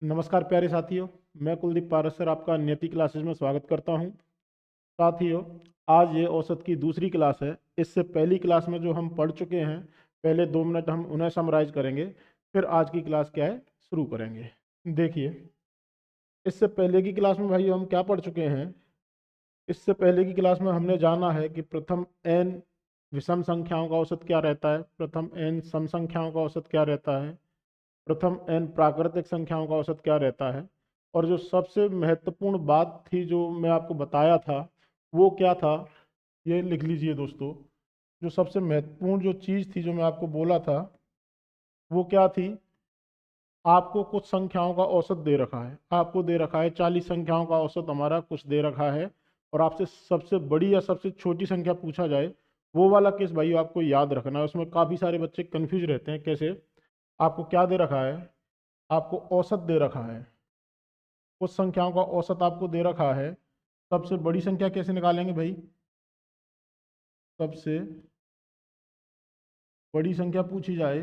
नमस्कार प्यारे साथियों। मैं कुलदीप पारस सर आपका नियति क्लासेस में स्वागत करता हूं। साथियों, आज ये औसत की दूसरी क्लास है। इससे पहली क्लास में जो हम पढ़ चुके हैं, पहले 2 मिनट हम उन्हें समराइज करेंगे, फिर आज की क्लास क्या है शुरू करेंगे। देखिए, इससे पहले की क्लास में भाई हम क्या पढ़ चुके हैं। इससे पहले की क्लास में हमने जाना है कि प्रथम n विषम संख्याओं का औसत क्या रहता है, प्रथम n सम संख्याओं का औसत क्या रहता है, प्रथम n प्राकृतिक संख्याओं का औसत क्या रहता है। और जो सबसे महत्वपूर्ण बात थी जो मैं आपको बताया था, वो क्या था, ये लिख लीजिए दोस्तों। जो सबसे महत्वपूर्ण जो चीज़ थी जो मैं आपको बोला था, वो क्या थी। आपको कुछ संख्याओं का औसत दे रखा है, आपको दे रखा है 40 संख्याओं का औसत हमारा कुछ दे रखा है, और आपसे सबसे बड़ी या सबसे छोटी संख्या पूछा जाए, वो वाला केस भाई आपको याद रखना है। उसमें काफ़ी सारे बच्चे कंफ्यूज रहते हैं। कैसे? आपको क्या दे रखा है, आपको औसत दे रखा है, कुछ संख्याओं का औसत आपको दे रखा है। सबसे बड़ी संख्या कैसे निकालेंगे भाई? सबसे बड़ी संख्या पूछी जाए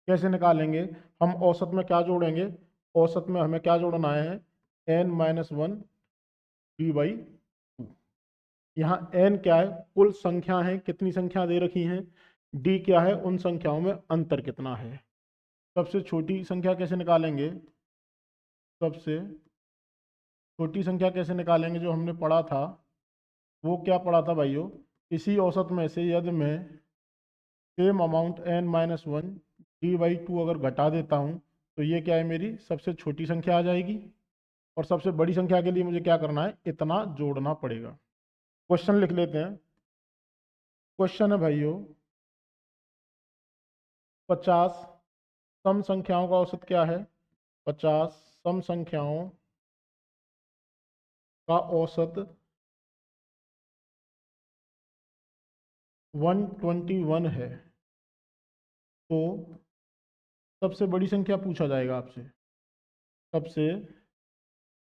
कैसे निकालेंगे? हम औसत में क्या जोड़ेंगे? औसत में हमें क्या जोड़ना है? n-1 d/2। यहाँ n क्या है? कुल संख्या है, कितनी संख्या दे रखी हैं। d क्या है? उन संख्याओं में अंतर कितना है। सबसे छोटी संख्या कैसे निकालेंगे? सबसे छोटी संख्या कैसे निकालेंगे? जो हमने पढ़ा था, वो क्या पढ़ा था भाइयों? इसी औसत में से यदि मैं सेम अमाउंट n-1 d/2 अगर घटा देता हूँ, तो ये क्या है? मेरी सबसे छोटी संख्या आ जाएगी। और सबसे बड़ी संख्या के लिए मुझे क्या करना है? इतना जोड़ना पड़ेगा। क्वेश्चन लिख लेते हैं। क्वेश्चन है भाइयों, 50 सम संख्याओं का औसत क्या है? 50 सम संख्याओं का औसत 121 है। तो सबसे बड़ी संख्या पूछा जाएगा आपसे। सबसे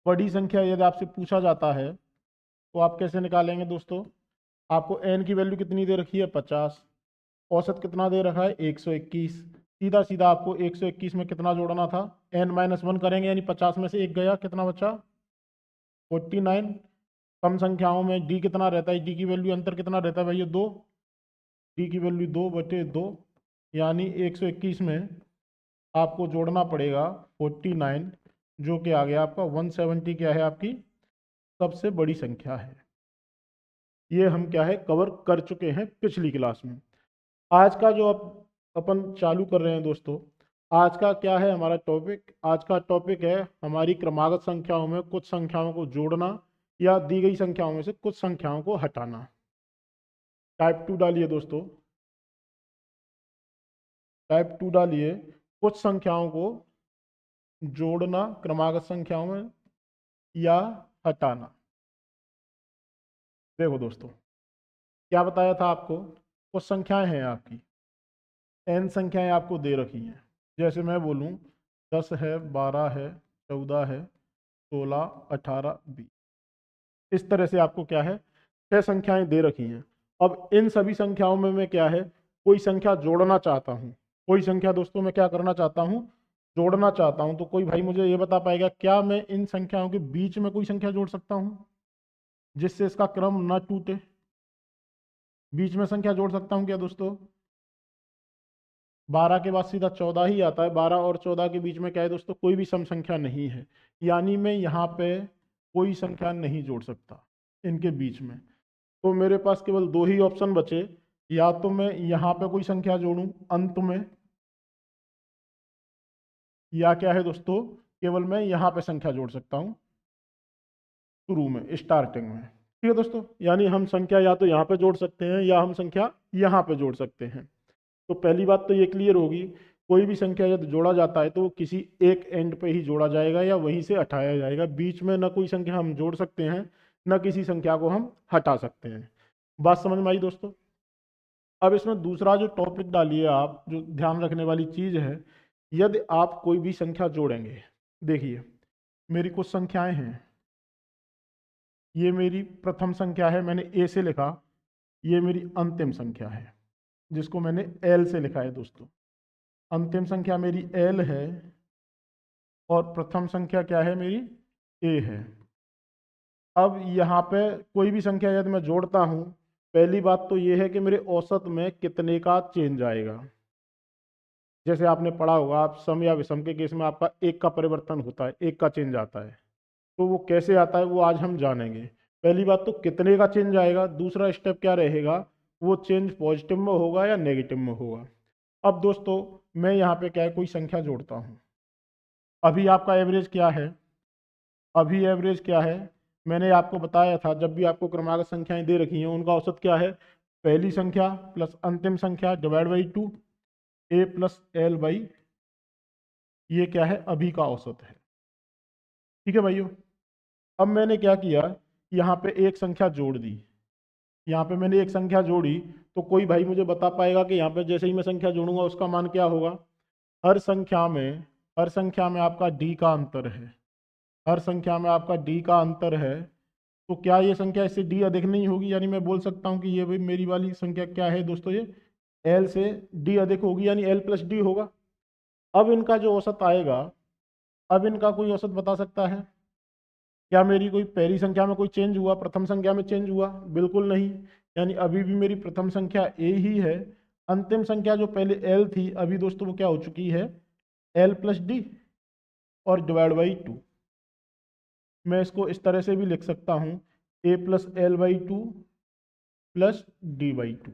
बड़ी संख्या यदि आपसे पूछा जाता है, तो आप कैसे निकालेंगे दोस्तों? आपको n की वैल्यू कितनी दे रखी है? 50। औसत कितना दे रखा है? 121। सीधा सीधा आपको 121 में कितना जोड़ना था? n-1 करेंगे, यानी 50 में से एक गया, कितना बचा? 49। कम संख्याओं में d कितना रहता है? d की वैल्यू अंतर कितना रहता है भैया? 2। d की वैल्यू 2/2, यानी 121 में आपको जोड़ना पड़ेगा 49, जो कि आ गया आपका 170। क्या है आपकी सबसे बड़ी संख्या है। ये हम क्या है कवर कर चुके हैं पिछली क्लास में। आज का जो अपन चालू कर रहे हैं दोस्तों, आज का क्या है हमारा टॉपिक? आज का टॉपिक है हमारी क्रमागत संख्याओं में कुछ संख्याओं को जोड़ना, या दी गई संख्याओं में से कुछ संख्याओं को हटाना। टाइप 2 डालिए दोस्तों, टाइप 2 डालिए। कुछ संख्याओं को जोड़ना क्रमागत संख्याओं में या हटाना। देखो दोस्तों, क्या बताया था आपको? कुछ संख्याएं हैं आपकी, n संख्याएं आपको दे रखी हैं। जैसे मैं बोलूं 10 है, 12 है, 14 है, 16, 18, 20। इस तरह से आपको क्या है 6 संख्याएं दे रखी हैं। अब इन सभी संख्याओं में मैं क्या है कोई संख्या जोड़ना चाहता हूं। कोई संख्या दोस्तों मैं क्या करना चाहता हूं? जोड़ना चाहता हूं। तो कोई भाई मुझे ये बता पाएगा, क्या मैं इन संख्याओं के बीच में कोई संख्या जोड़ सकता हूं जिससे इसका क्रम ना टूटे? बीच में संख्या जोड़ सकता हूं क्या दोस्तों? 12 के बाद सीधा 14 ही आता है। 12 और 14 के बीच में क्या है दोस्तों? कोई भी सम संख्या नहीं है, यानी मैं यहाँ पे कोई संख्या नहीं जोड़ सकता इनके बीच में। तो मेरे पास केवल दो ही ऑप्शन बचे, या तो मैं यहाँ पे कोई संख्या जोड़ूं अंत में, या क्या है दोस्तों केवल मैं यहाँ पे संख्या जोड़ सकता हूँ शुरू में, स्टार्टिंग में। ठीक है दोस्तों, यानी हम संख्या या तो यहाँ पे जोड़ सकते हैं या हम संख्या यहाँ पे जोड़ सकते हैं। तो पहली बात तो ये क्लियर होगी, कोई भी संख्या यदि जोड़ा जाता है तो वो किसी एक एंड पे ही जोड़ा जाएगा या वहीं से हटाया जाएगा। बीच में न कोई संख्या हम जोड़ सकते हैं, न किसी संख्या को हम हटा सकते हैं। बात समझ में आई दोस्तों? अब इसमें दूसरा जो टॉपिक डालिए आप, जो ध्यान रखने वाली चीज है, यदि आप कोई भी संख्या जोड़ेंगे, देखिए मेरी कुछ संख्याएं हैं। ये मेरी प्रथम संख्या है, मैंने ए से लिखा। ये मेरी अंतिम संख्या है, जिसको मैंने एल से लिखा है दोस्तों। अंतिम संख्या मेरी एल है, और प्रथम संख्या क्या है मेरी, ए है। अब यहाँ पे कोई भी संख्या यदि मैं जोड़ता हूँ, पहली बात तो ये है कि मेरे औसत में कितने का चेंज आएगा। जैसे आपने पढ़ा होगा, आप सम या विषम के केस में आपका एक का परिवर्तन होता है, एक का चेंज आता है। तो वो कैसे आता है वो आज हम जानेंगे। पहली बात तो कितने का चेंज आएगा, दूसरा स्टेप क्या रहेगा, वो चेंज पॉजिटिव में होगा या नेगेटिव में होगा। अब दोस्तों मैं यहाँ पे क्या है, कोई संख्या जोड़ता हूँ। अभी आपका एवरेज क्या है, अभी एवरेज क्या है, मैंने आपको बताया था जब भी आपको क्रमागत संख्याएं दे रखी हैं उनका औसत क्या है, पहली संख्या प्लस अंतिम संख्या divide by 2, A plus L by, ये क्या है, अभी का औसत है। ठीक है भाइयों। अब मैंने क्या किया, यहाँ पे एक संख्या जोड़ दी, यहाँ पे मैंने एक संख्या जोड़ी, तो कोई भाई मुझे बता पाएगा कि यहाँ पे जैसे ही मैं संख्या जोड़ूंगा उसका मान क्या होगा। हर संख्या में, हर संख्या में आपका डी का अंतर है, हर संख्या में आपका डी का अंतर है। तो क्या ये संख्या इससे डी अधिक नहीं होगी, यानी मैं बोल सकता हूँ कि ये भाई मेरी वाली संख्या क्या है दोस्तों, ये एल से डी अधिक होगी, यानी एल प्लस डी होगा। अब इनका जो औसत आएगा, अब इनका कोई औसत बता सकता है, क्या मेरी कोई पहली संख्या में कोई चेंज हुआ, प्रथम संख्या में चेंज हुआ, बिल्कुल नहीं। यानी अभी भी मेरी प्रथम संख्या ए ही है, अंतिम संख्या जो पहले एल थी अभी दोस्तों वो क्या हो चुकी है, एल प्लस डी और डिवाइड बाई 2। मैं इसको इस तरह से भी लिख सकता हूँ, A plus L by 2 plus D by 2।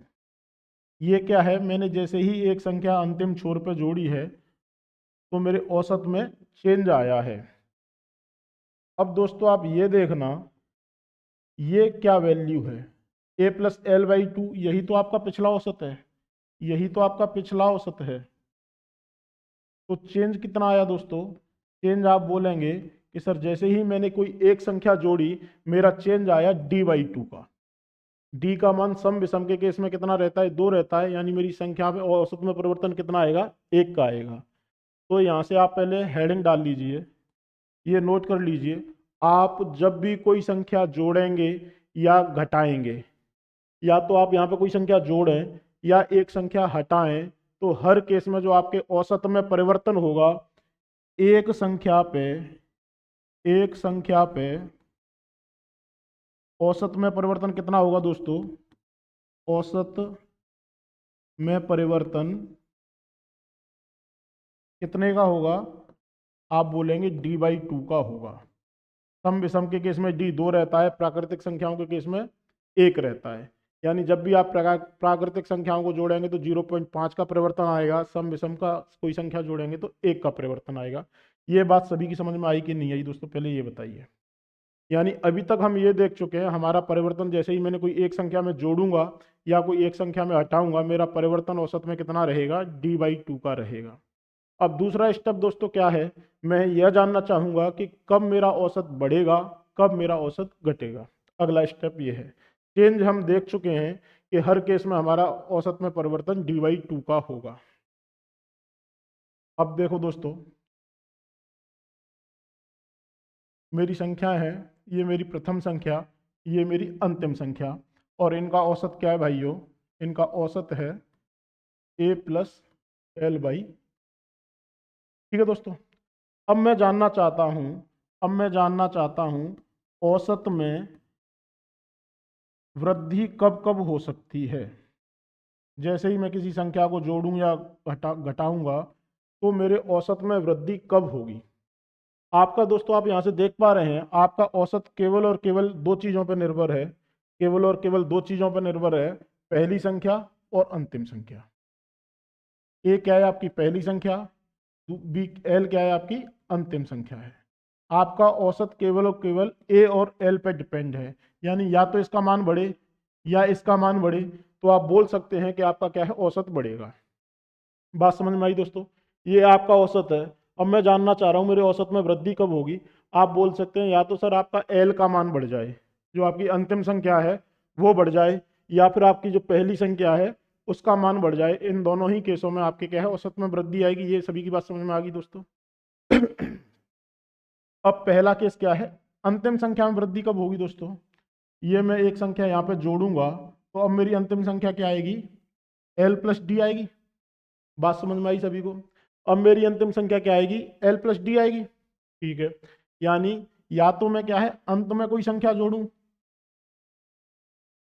ये क्या है, मैंने जैसे ही एक संख्या अंतिम छोर पर जोड़ी है तो मेरे औसत में चेंज आया है। अब दोस्तों आप ये देखना, ये क्या वैल्यू है, ए प्लस एल बाई 2, यही तो आपका पिछला औसत है, यही तो आपका पिछला औसत है। तो चेंज कितना आया दोस्तों, चेंज आप बोलेंगे कि सर जैसे ही मैंने कोई एक संख्या जोड़ी मेरा चेंज आया डी बाई 2 का। डी का मान सम विषम के केस में कितना रहता है, 2 रहता है, यानी मेरी संख्या में औसत में परिवर्तन कितना आएगा, 1 का आएगा। तो यहाँ से आप पहले हेडिंग डाल लीजिए, ये नोट कर लीजिए, आप जब भी कोई संख्या जोड़ेंगे या घटाएंगे, या तो आप यहाँ पे कोई संख्या जोड़ें या एक संख्या हटाएं, तो हर केस में जो आपके औसत में परिवर्तन होगा, एक संख्या पे, एक संख्या पे औसत में परिवर्तन कितना होगा दोस्तों, औसत में परिवर्तन कितने का होगा, आप बोलेंगे डी बाई 2 का होगा। सम विषम के केस में डी 2 रहता है, प्राकृतिक संख्याओं के केस में 1 रहता है। यानी जब भी आप प्राकृतिक संख्याओं को जोड़ेंगे तो 0.5 का परिवर्तन आएगा, सम विषम का कोई संख्या जोड़ेंगे तो 1 का परिवर्तन आएगा। ये बात सभी की समझ में आई कि नहीं आई दोस्तों, पहले ये बताइए। यानी अभी तक हम ये देख चुके हैं, हमारा परिवर्तन जैसे ही मैंने कोई एक संख्या में जोड़ूंगा या कोई एक संख्या में हटाऊंगा, मेरा परिवर्तन औसत में कितना रहेगा, डी बाई 2 का रहेगा। अब दूसरा स्टेप दोस्तों क्या है, मैं यह जानना चाहूंगा कि कब मेरा औसत बढ़ेगा, कब मेरा औसत घटेगा। अगला स्टेप ये है, चेंज हम देख चुके हैं कि हर केस में हमारा औसत में परिवर्तन डी बाई 2 का होगा। अब देखो दोस्तों, मेरी संख्या है, ये मेरी प्रथम संख्या, ये मेरी अंतिम संख्या, और इनका औसत क्या है भाइयों, इनका औसत है ए प्लस एल बाई। ठीक है दोस्तों। अब मैं जानना चाहता हूं, अब मैं जानना चाहता हूं औसत में वृद्धि कब कब हो सकती है। जैसे ही मैं किसी संख्या को जोड़ूं या घटाऊंगा तो मेरे औसत में वृद्धि कब होगी। आपका दोस्तों आप यहाँ से देख पा रहे हैं, आपका औसत केवल और केवल दो चीज़ों पर निर्भर है, केवल और केवल दो चीज़ों पर निर्भर है, पहली संख्या और अंतिम संख्या। ए क्या है, आपकी पहली संख्या, बी एल क्या है, आपकी अंतिम संख्या है। आपका औसत केवल और केवल ए और एल पे डिपेंड है, यानी या तो इसका मान बढ़े या इसका मान बढ़े, तो आप बोल सकते हैं कि आपका क्या है, औसत बढ़ेगा। बात समझ में आई दोस्तों, ये आपका औसत है। अब मैं जानना चाह रहा हूँ मेरे औसत में वृद्धि कब होगी। आप बोल सकते हैं या तो सर आपका एल का मान बढ़ जाए, जो आपकी अंतिम संख्या है वो बढ़ जाए, या फिर आपकी जो पहली संख्या है उसका मान बढ़ जाए। इन दोनों ही केसों में आपके क्या है, औसत में वृद्धि आएगी। ये सभी की बात समझ में आ गई दोस्तों। अब पहला केस क्या है, अंतिम संख्या में वृद्धि कब होगी दोस्तों। ये मैं एक संख्या यहाँ पे जोड़ूंगा तो अब मेरी अंतिम संख्या क्या आएगी, एल प्लस डी आएगी। बात समझ में आई सभी को। अब मेरी अंतिम संख्या क्या आएगी, एल प्लस डी आएगी। ठीक है, यानी या तो मैं क्या है अंत में कोई संख्या जोड़ूं,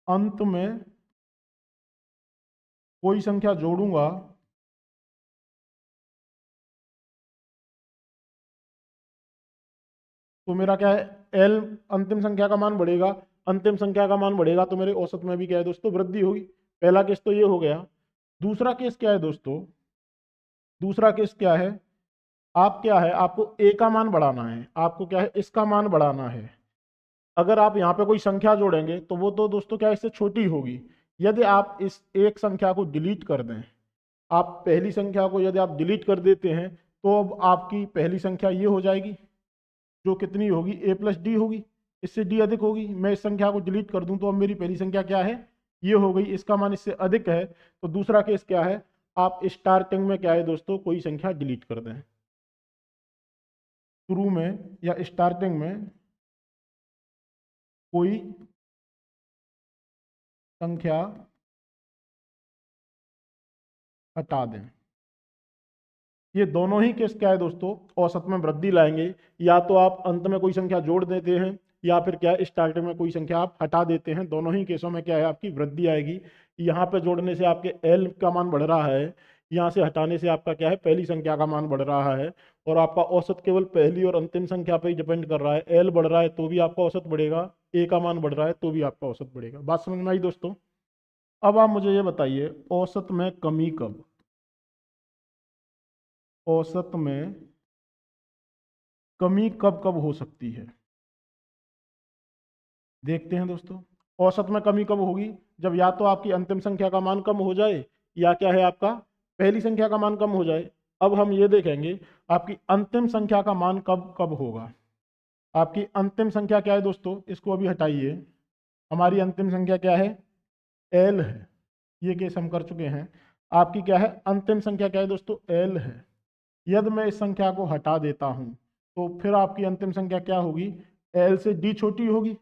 अंत में कोई संख्या जोड़ूंगा तो मेरा क्या है एल, अंतिम संख्या का मान बढ़ेगा, अंतिम संख्या का मान बढ़ेगा तो मेरे औसत में भी क्या है दोस्तों वृद्धि होगी। पहला केस तो ये हो गया। दूसरा केस क्या है दोस्तों, दूसरा केस क्या है, आप क्या है आपको ए का मान बढ़ाना है, आपको क्या है इसका मान बढ़ाना है। अगर आप यहाँ पे कोई संख्या जोड़ेंगे तो वो तो दोस्तों क्या है इससे छोटी होगी। यदि आप इस एक संख्या को डिलीट कर दें, आप पहली संख्या को यदि आप डिलीट कर देते हैं तो अब आपकी पहली संख्या ये हो जाएगी जो कितनी होगी ए प्लस डी होगी, इससे डी अधिक होगी। मैं इस संख्या को डिलीट कर दूं तो अब मेरी पहली संख्या क्या है ये हो गई, इसका मान इससे अधिक है। तो दूसरा केस क्या है, आप स्टार्टिंग में क्या है दोस्तों कोई संख्या डिलीट कर दें, शुरू में या स्टार्टिंग में कोई संख्या हटा दें। ये दोनों ही केस क्या है दोस्तों औसत में वृद्धि लाएंगे। या तो आप अंत में कोई संख्या जोड़ देते हैं या फिर क्या है स्टार्टिंग में कोई संख्या आप हटा देते हैं, दोनों ही केसों में क्या है आपकी वृद्धि आएगी। यहाँ पे जोड़ने से आपके एल का मान बढ़ रहा है, यहाँ से हटाने से आपका क्या है पहली संख्या का मान बढ़ रहा है, और आपका औसत केवल पहली और अंतिम संख्या पर ही डिपेंड कर रहा है। एल बढ़ रहा है तो भी आपका औसत बढ़ेगा, ए का मान बढ़ रहा है तो भी आपका औसत बढ़ेगा। बात समझ में आई दोस्तों। अब आप मुझे ये बताइए औसत में कमी कब, औसत में कमी कब कब हो सकती है, देखते हैं दोस्तों। औसत में कमी कब होगी, जब या तो आपकी अंतिम संख्या का मान कम हो जाए या क्या है आपका पहली संख्या का मान कम हो जाए। अब हम ये देखेंगे आपकी अंतिम संख्या का मान कब कब होगा। आपकी अंतिम संख्या क्या है दोस्तों, इसको अभी हटाइए, हमारी अंतिम संख्या क्या है एल है, ये केस हम कर चुके हैं। आपकी क्या है अंतिम संख्या क्या है दोस्तों एल है। यदि मैं इस संख्या को हटा देता हूं तो फिर आपकी अंतिम संख्या क्या होगी, एल से डी छोटी होगी।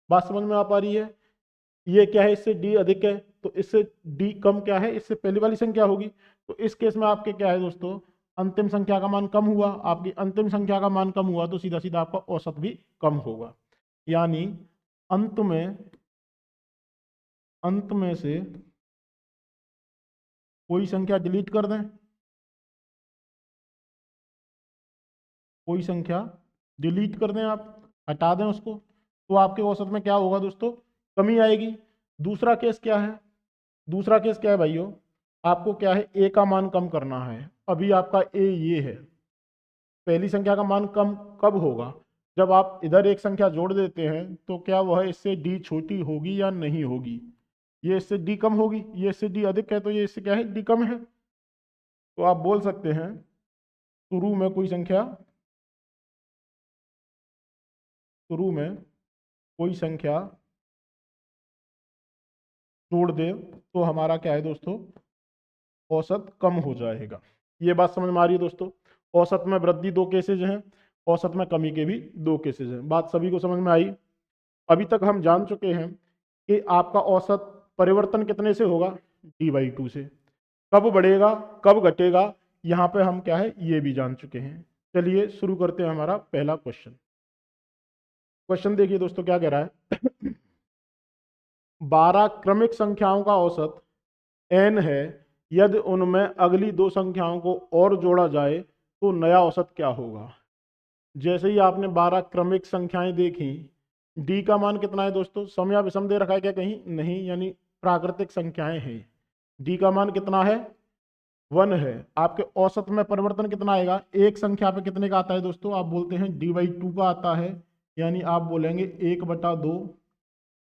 बात समझ में आ पा रही है। ये क्या है इससे डी अधिक है तो इससे डी कम क्या है इससे पहली वाली संख्या होगी। तो इस केस में आपके क्या है दोस्तों अंतिम संख्या का मान कम हुआ, आपकी अंतिम संख्या का मान कम हुआ तो सीधा सीधा आपका औसत भी कम होगा। यानी अंत में, अंत में से कोई संख्या डिलीट कर दें, कोई संख्या डिलीट कर दें आप, हटा दें उसको, तो आपके औसत में क्या होगा दोस्तों कमी आएगी। दूसरा केस क्या है, दूसरा केस क्या है भाइयों, आपको क्या है ए का मान कम करना है। अभी आपका ए ये है, पहली संख्या का मान कम कब होगा, जब आप इधर एक संख्या जोड़ देते हैं तो क्या वह इससे डी छोटी होगी या नहीं होगी। ये इससे डी कम होगी, ये इससे डी अधिक है तो ये इससे क्या है डी कम है। तो आप बोल सकते हैं शुरू में कोई संख्या, शुरू में कोई संख्या जोड़ दे तो हमारा क्या है दोस्तों औसत कम हो जाएगा। ये बात समझ में आ रही है दोस्तों। औसत में वृद्धि दो केसेज हैं, औसत में कमी के भी दो केसेज हैं। बात सभी को समझ में आई। अभी तक हम जान चुके हैं कि आपका औसत परिवर्तन कितने से होगा, d/2 से। कब बढ़ेगा कब घटेगा यहाँ पे हम क्या है ये भी जान चुके हैं। चलिए शुरू करते हैं हमारा पहला क्वेश्चन। क्वेश्चन देखिए दोस्तों क्या कह रहा है 12 क्रमिक संख्याओं का औसत n है, यदि उनमें अगली दो संख्याओं को और जोड़ा जाए तो नया औसत क्या होगा। जैसे ही आपने 12 क्रमिक संख्याएं देखी, d का मान कितना है दोस्तों, सम या विषम दे रखा है क्या कहीं, नहीं, यानी प्राकृतिक संख्याएं हैं। d का मान कितना है 1 है। आपके औसत में परिवर्तन कितना आएगा, एक संख्या पे कितने का आता है दोस्तों, आप बोलते हैं d/2 का आता है, यानी आप बोलेंगे 1/2।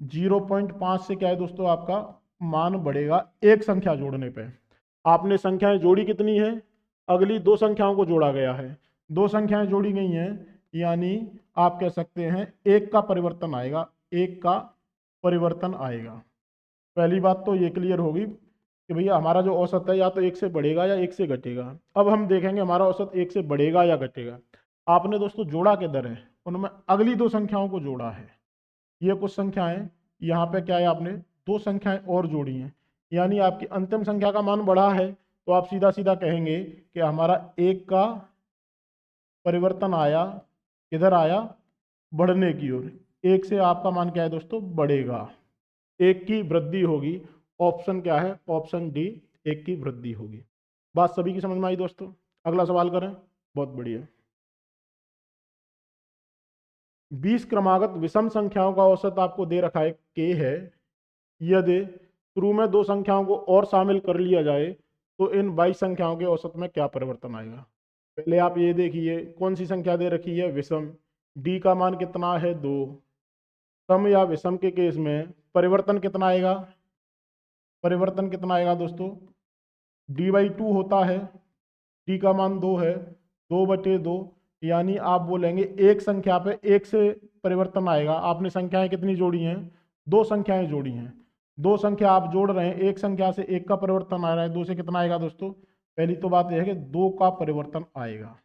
0.5 से क्या है दोस्तों आपका मान बढ़ेगा एक संख्या जोड़ने पे। आपने संख्याएं जोड़ी कितनी है, अगली दो संख्याओं को जोड़ा गया है, दो संख्याएं जोड़ी गई हैं, यानी आप कह सकते हैं एक का परिवर्तन आएगा, एक का परिवर्तन आएगा। पहली बात तो ये क्लियर होगी कि भैया हमारा जो औसत है या तो एक से बढ़ेगा या एक से घटेगा। अब हम देखेंगे हमारा औसत एक से बढ़ेगा या घटेगा। आपने दोस्तों जोड़ा किधर है, उनमें अगली दो संख्याओं को जोड़ा है। ये कुछ संख्याएं, यहाँ पे क्या है आपने दो संख्याएं और जोड़ी हैं, यानी आपकी अंतिम संख्या का मान बढ़ा है तो आप सीधा सीधा कहेंगे कि हमारा एक का परिवर्तन आया किधर आया, बढ़ने की ओर। एक से आपका मान क्या है दोस्तों, बढ़ेगा, एक की वृद्धि होगी। ऑप्शन क्या है, ऑप्शन डी, एक की वृद्धि होगी। बात सभी की समझ में आई दोस्तों? अगला सवाल करें। बहुत बढ़िया। 20 क्रमागत विषम संख्याओं का औसत आपको दे रखा है के है। यदि शुरू में दो संख्याओं को और शामिल कर लिया जाए तो इन 22 संख्याओं के औसत में क्या परिवर्तन आएगा। पहले आप ये देखिए कौन सी संख्या दे रखी है, विषम। डी का मान कितना है, 2। सम या विषम के केस में परिवर्तन कितना आएगा, परिवर्तन कितना आएगा दोस्तों, d/2 होता है। डी का मान 2 है, 2/2, यानी आप बोलेंगे एक संख्या पे एक से परिवर्तन आएगा। आपने संख्याएं कितनी जोड़ी हैं, दो संख्याएं जोड़ी हैं। दो संख्या आप जोड़ रहे हैं, एक संख्या से एक का परिवर्तन आ रहा है, दो से कितना आएगा दोस्तों। पहली तो बात यह है कि दो का परिवर्तन आएगा।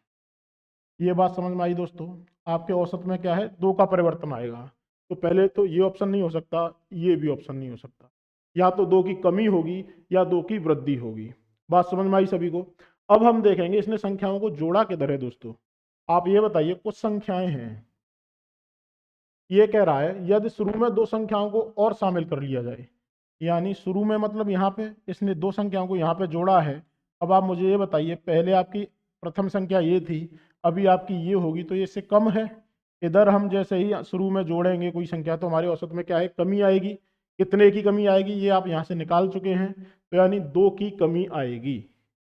ये बात समझ में आई दोस्तों, आपके औसत में क्या है, दो का परिवर्तन आएगा। तो पहले तो ये ऑप्शन नहीं हो सकता, ये भी ऑप्शन नहीं हो सकता। या तो दो की कमी होगी या दो की वृद्धि होगी। बात समझ में आई सभी को? अब हम देखेंगे इसने संख्याओं को जोड़ा किधर है दोस्तों। आप ये बताइए, कुछ संख्याएं हैं, ये कह रहा है यदि शुरू में दो संख्याओं को और शामिल कर लिया जाए, यानी शुरू में मतलब यहाँ पे इसने दो संख्याओं को यहाँ पे जोड़ा है। अब आप मुझे ये बताइए, पहले आपकी प्रथम संख्या ये थी, अभी आपकी ये होगी, तो ये इससे कम है। इधर हम जैसे ही शुरू में जोड़ेंगे कोई संख्या तो हमारे औसत में क्या है, कमी आएगी। कितने की कमी आएगी ये आप यहाँ से निकाल चुके हैं, तो यानी दो की कमी आएगी,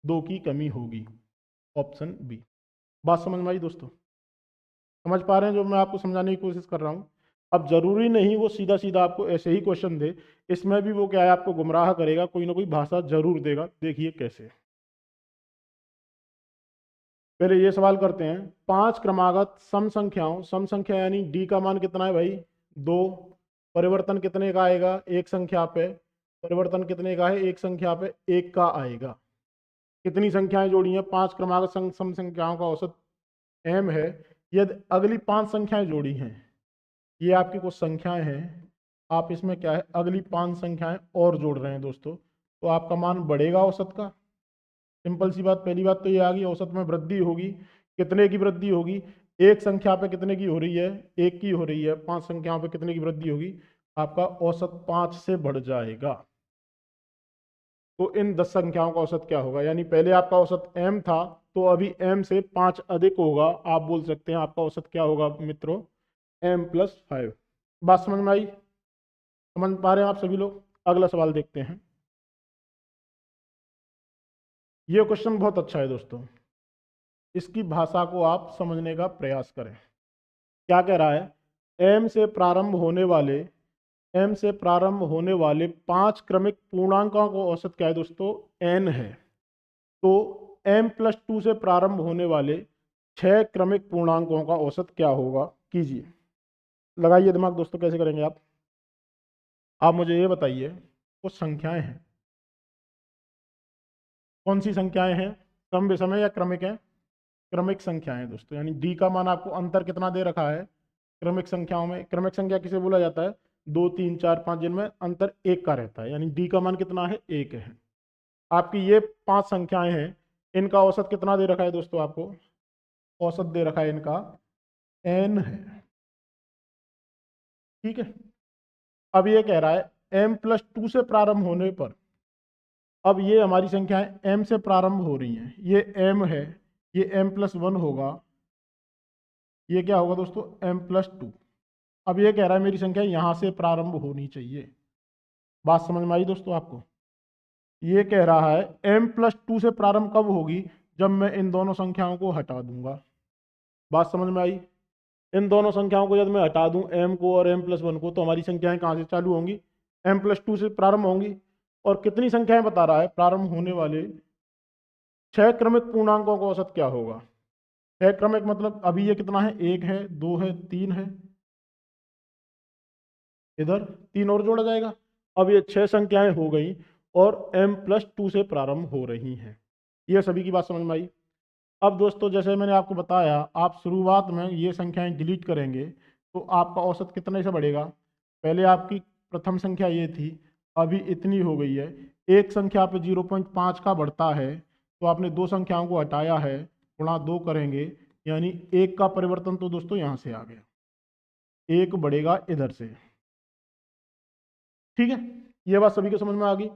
दो की कमी होगी। Option B. बात समझ में आई दोस्तों? समझ पा रहे हैं जो मैं आपको समझाने की कोशिश कर रहा हूँ? अब जरूरी नहीं वो सीधा सीधा आपको ऐसे ही क्वेश्चन दे, इसमें भी वो क्या है, आपको गुमराह करेगा, कोई ना कोई भाषा जरूर देगा। देखिए कैसे। पहले ये सवाल करते हैं, 5 क्रमागत सम संख्याओं, सम संख्या यानी डी का मान कितना है भाई, 2। परिवर्तन कितने का आएगा, एक संख्या पे। परिवर्तन कितने का है, एक संख्या पे एक का आएगा। कितनी संख्याएं जोड़ी हैं, 5 क्रमागत सम संख्याओं का औसत m है। यदि अगली 5 संख्याएं जोड़ी हैं, ये आपकी कुछ संख्याएं हैं, आप इसमें क्या है, अगली 5 संख्याएं और जोड़ रहे हैं दोस्तों, तो आपका मान बढ़ेगा औसत का। सिंपल सी बात, पहली बात तो ये आ गई, औसत में वृद्धि होगी। कितने की वृद्धि होगी, एक संख्या पे कितने की हो रही है, एक की हो रही है। 5 संख्याओं पे कितने की वृद्धि होगी, आपका औसत 5 से बढ़ जाएगा। तो इन 10 संख्याओं का औसत क्या होगा, यानी पहले आपका औसत m था, तो अभी m से 5 अधिक होगा। आप बोल सकते हैं आपका औसत क्या होगा मित्रों, m+5। बात समझ में आई? समझ पा रहे हैं आप सभी लोग? अगला सवाल देखते हैं। ये क्वेश्चन बहुत अच्छा है दोस्तों, इसकी भाषा को आप समझने का प्रयास करें। क्या कह रहा है, m से प्रारंभ होने वाले, m से प्रारंभ होने वाले 5 क्रमिक पूर्णांकों का औसत क्या है दोस्तों, n है। तो m+2 से प्रारंभ होने वाले 6 क्रमिक पूर्णांकों का औसत क्या होगा, कीजिए। लगाइए दिमाग दोस्तों, कैसे करेंगे आप मुझे ये बताइए, कुछ संख्याएं हैं, कौन सी संख्याएं हैं, सम विषम है या क्रमिक है, क्रमिक संख्याएं हैं दोस्तों। यानी डी का मान आपको अंतर कितना दे रखा है, क्रमिक संख्याओं में। क्रमिक संख्या किसे बोला जाता है, 2 3 4 5 जिनमें अंतर एक का रहता है, यानी डी का मान कितना है, एक है। आपकी ये 5 संख्याएं हैं, इनका औसत कितना दे रखा है दोस्तों, आपको औसत दे रखा है इनका n है। ठीक है। अब ये कह रहा है m+2 से प्रारंभ होने पर, अब ये हमारी संख्याएं m से प्रारंभ हो रही हैं, ये m है, ये m+1 होगा, ये क्या होगा दोस्तों, m+2। अब ये कह रहा है मेरी संख्या यहां से प्रारंभ होनी चाहिए। बात समझ में आई दोस्तों आपको? ये कह रहा है m+2 से प्रारंभ कब होगी, जब मैं इन दोनों संख्याओं को हटा दूंगा। बात समझ में आई? इन दोनों संख्याओं को यदि मैं हटा दूं, m को और m+1 को, तो हमारी संख्याएं कहां से चालू होंगी, m+2 से प्रारंभ होंगी। और कितनी संख्याएं बता रहा है, प्रारंभ होने वाले 6 क्रमिक पूर्णांकों का औसत क्या होगा। 6 क्रमिक मतलब अभी ये कितना है, 1 है, 2 है, 3 है, इधर 3 और जोड़ा जाएगा। अब ये 6 संख्याएं हो गई और m+2 से प्रारंभ हो रही हैं। ये सभी की बात समझ में आई? अब दोस्तों जैसे मैंने आपको बताया, आप शुरुआत में ये संख्याएं डिलीट करेंगे तो आपका औसत कितने से बढ़ेगा। पहले आपकी प्रथम संख्या ये थी, अभी इतनी हो गई है। एक संख्या पे 0.5 का बढ़ता है, तो आपने दो संख्याओं को हटाया है, गुणा 2 करेंगे यानी 1 का परिवर्तन तो दोस्तों यहाँ से आ गया, 1 बढ़ेगा इधर से। ठीक है, ये बात सभी को समझ में आ गई।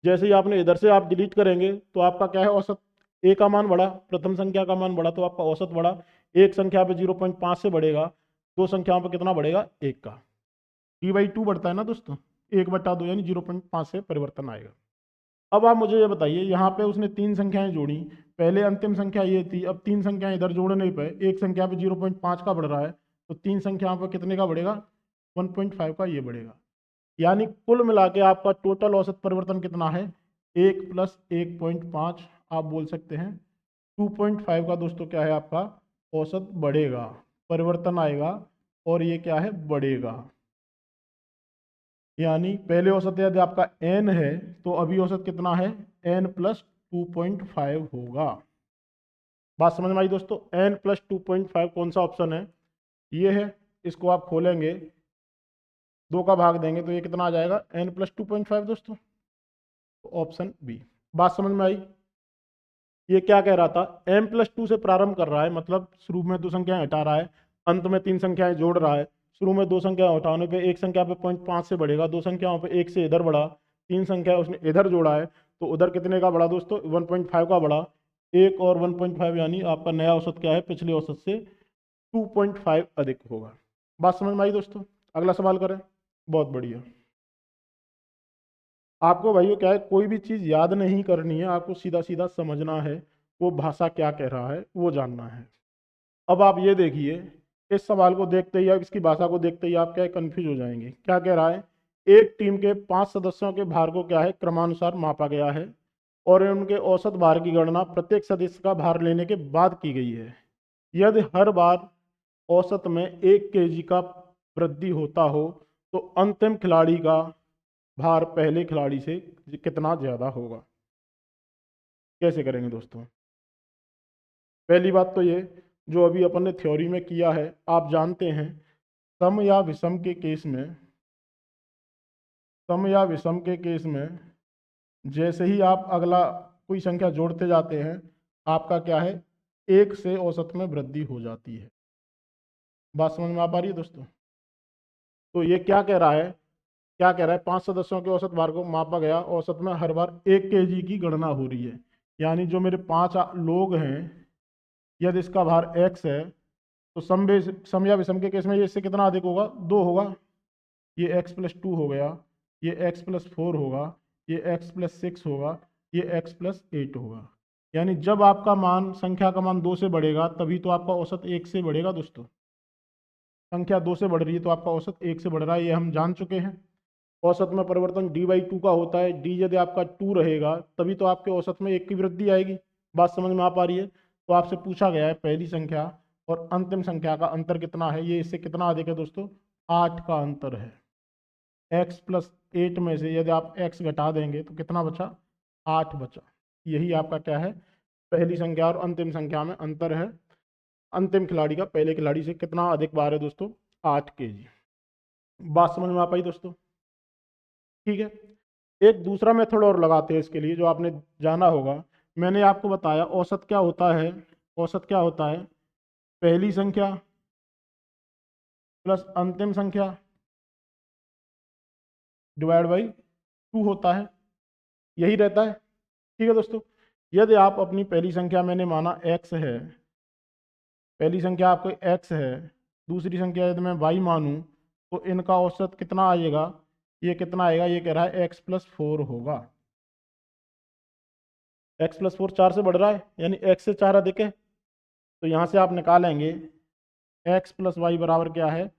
जैसे ही आपने इधर से आप डिलीट करेंगे तो आपका क्या है, औसत ए का मान बढ़ा, प्रथम संख्या का मान बढ़ा तो आपका औसत बढ़ा। एक संख्या पे 0.5 से बढ़ेगा, दो संख्याओं पे कितना बढ़ेगा, 1 का। t/2 बढ़ता है ना दोस्तों, 1/2 यानी 0.5 से परिवर्तन आएगा। अब आप मुझे ये बताइए, यहाँ पे उसने 3 संख्याएं जोड़ी, पहले अंतिम संख्या ये थी, अब 3 संख्याएं इधर जोड़ नहीं पाए, एक संख्या पे 0.5 का बढ़ रहा है, तो 3 संख्याओं पर कितने का बढ़ेगा, 1.5 का ये बढ़ेगा। यानी कुल मिला के आपका टोटल औसत परिवर्तन कितना है, 1 + 1.5, आप बोल सकते हैं 2.5 का दोस्तों क्या है आपका औसत बढ़ेगा, परिवर्तन आएगा, और ये क्या है, बढ़ेगा। यानी पहले औसत यदि आपका n है तो अभी औसत कितना है, n + 2.5 होगा। बात समझ में आई दोस्तों, n + 2.5 कौन सा ऑप्शन है, ये है। इसको आप खोलेंगे, 2 का भाग देंगे तो ये कितना आ जाएगा, n + 2.5 दोस्तों, ऑप्शन बी। बात समझ में आई। ये क्या कह रहा था, m + 2 से प्रारंभ कर रहा है, मतलब शुरू में 2 संख्याएं हटा रहा है, अंत में 3 संख्याएं जोड़ रहा है। शुरू में 2 संख्या हटाने पे एक संख्या पे 0.5 से बढ़ेगा, 2 संख्याओं पे 1 से इधर बढ़ा, 3 संख्या उसने इधर जोड़ा है तो उधर कितने का बढ़ा दोस्तों, 1.5 का बढ़ा। 1 और 1.5 यानी आपका नया औसत क्या है, पिछले औसत से 2.5 अधिक होगा। बात समझ में आई दोस्तों, अगला सवाल करें। बहुत बढ़िया। आपको भाइयों क्या है, कोई भी चीज़ याद नहीं करनी है, आपको सीधा सीधा समझना है, वो भाषा क्या कह रहा है वो जानना है। अब आप ये देखिए, इस सवाल को देखते ही, अब इसकी भाषा को देखते ही आप क्या कंफ्यूज हो जाएंगे। क्या कह रहा है, एक टीम के 5 सदस्यों के भार को क्या है, क्रमानुसार मापा गया है और उनके औसत भार की गणना प्रत्येक सदस्य का भार लेने के बाद की गई है। यदि हर बार औसत में 1 kg का वृद्धि होता हो तो अंतिम खिलाड़ी का भार पहले खिलाड़ी से कितना ज्यादा होगा। कैसे करेंगे दोस्तों, पहली बात तो ये, जो अभी अपन ने थ्योरी में किया है, आप जानते हैं सम या विषम के केस में, सम या विषम के केस में जैसे ही आप अगला कोई संख्या जोड़ते जाते हैं, आपका क्या है, 1 से औसत में वृद्धि हो जाती है। बात समझ में आ पा रही है दोस्तों। तो ये क्या कह रहा है, क्या कह रहा है, 5 सदस्यों के औसत भार को मापा गया, औसत में हर बार 1 kg की गणना हो रही है। यानी जो मेरे 5 लोग हैं, यदि इसका भार x है तो सम या विषम के केस में ये इससे कितना अधिक होगा, 2 होगा। ये x + 2 हो गया, ये x + 4 होगा, ये x + 6 होगा, ये x + 8 होगा। यानी जब आपका मान, संख्या का मान 2 से बढ़ेगा तभी तो आपका औसत 1 से बढ़ेगा दोस्तों। संख्या 2 से बढ़ रही है तो आपका औसत 1 से बढ़ रहा है, ये हम जान चुके हैं। औसत में परिवर्तन d/2 का होता है, d यदि आपका 2 रहेगा तभी तो आपके औसत में 1 की वृद्धि आएगी। बात समझ में आ पा रही है। तो आपसे पूछा गया है पहली संख्या और अंतिम संख्या का अंतर कितना है, ये इससे कितना अधिक है दोस्तों, 8 का अंतर है। x + 8 में से यदि आप x घटा देंगे तो कितना बचा, 8 बचा। यही आपका क्या है, पहली संख्या और अंतिम संख्या में अंतर है। अंतिम खिलाड़ी का पहले खिलाड़ी से कितना अधिक भार है दोस्तों, 8 kg। बात समझ में आ पाई दोस्तों। ठीक है, एक दूसरा मेथड और लगाते हैं इसके लिए, जो आपने जाना होगा। मैंने आपको बताया औसत क्या होता है, औसत क्या होता है, पहली संख्या प्लस अंतिम संख्या डिवाइड बाई 2 होता है, यही रहता है। ठीक है दोस्तों, यदि आप अपनी पहली संख्या, मैंने माना x है, पहली संख्या आपको x है, दूसरी संख्या यदि मैं y मानूं तो इनका औसत कितना आएगा, ये कितना आएगा, ये कह रहा है x + 4 होगा। x + 4 4 से बढ़ रहा है, यानी x से 4 अधिक है। तो यहाँ से आप निकालेंगे x + y बराबर क्या है,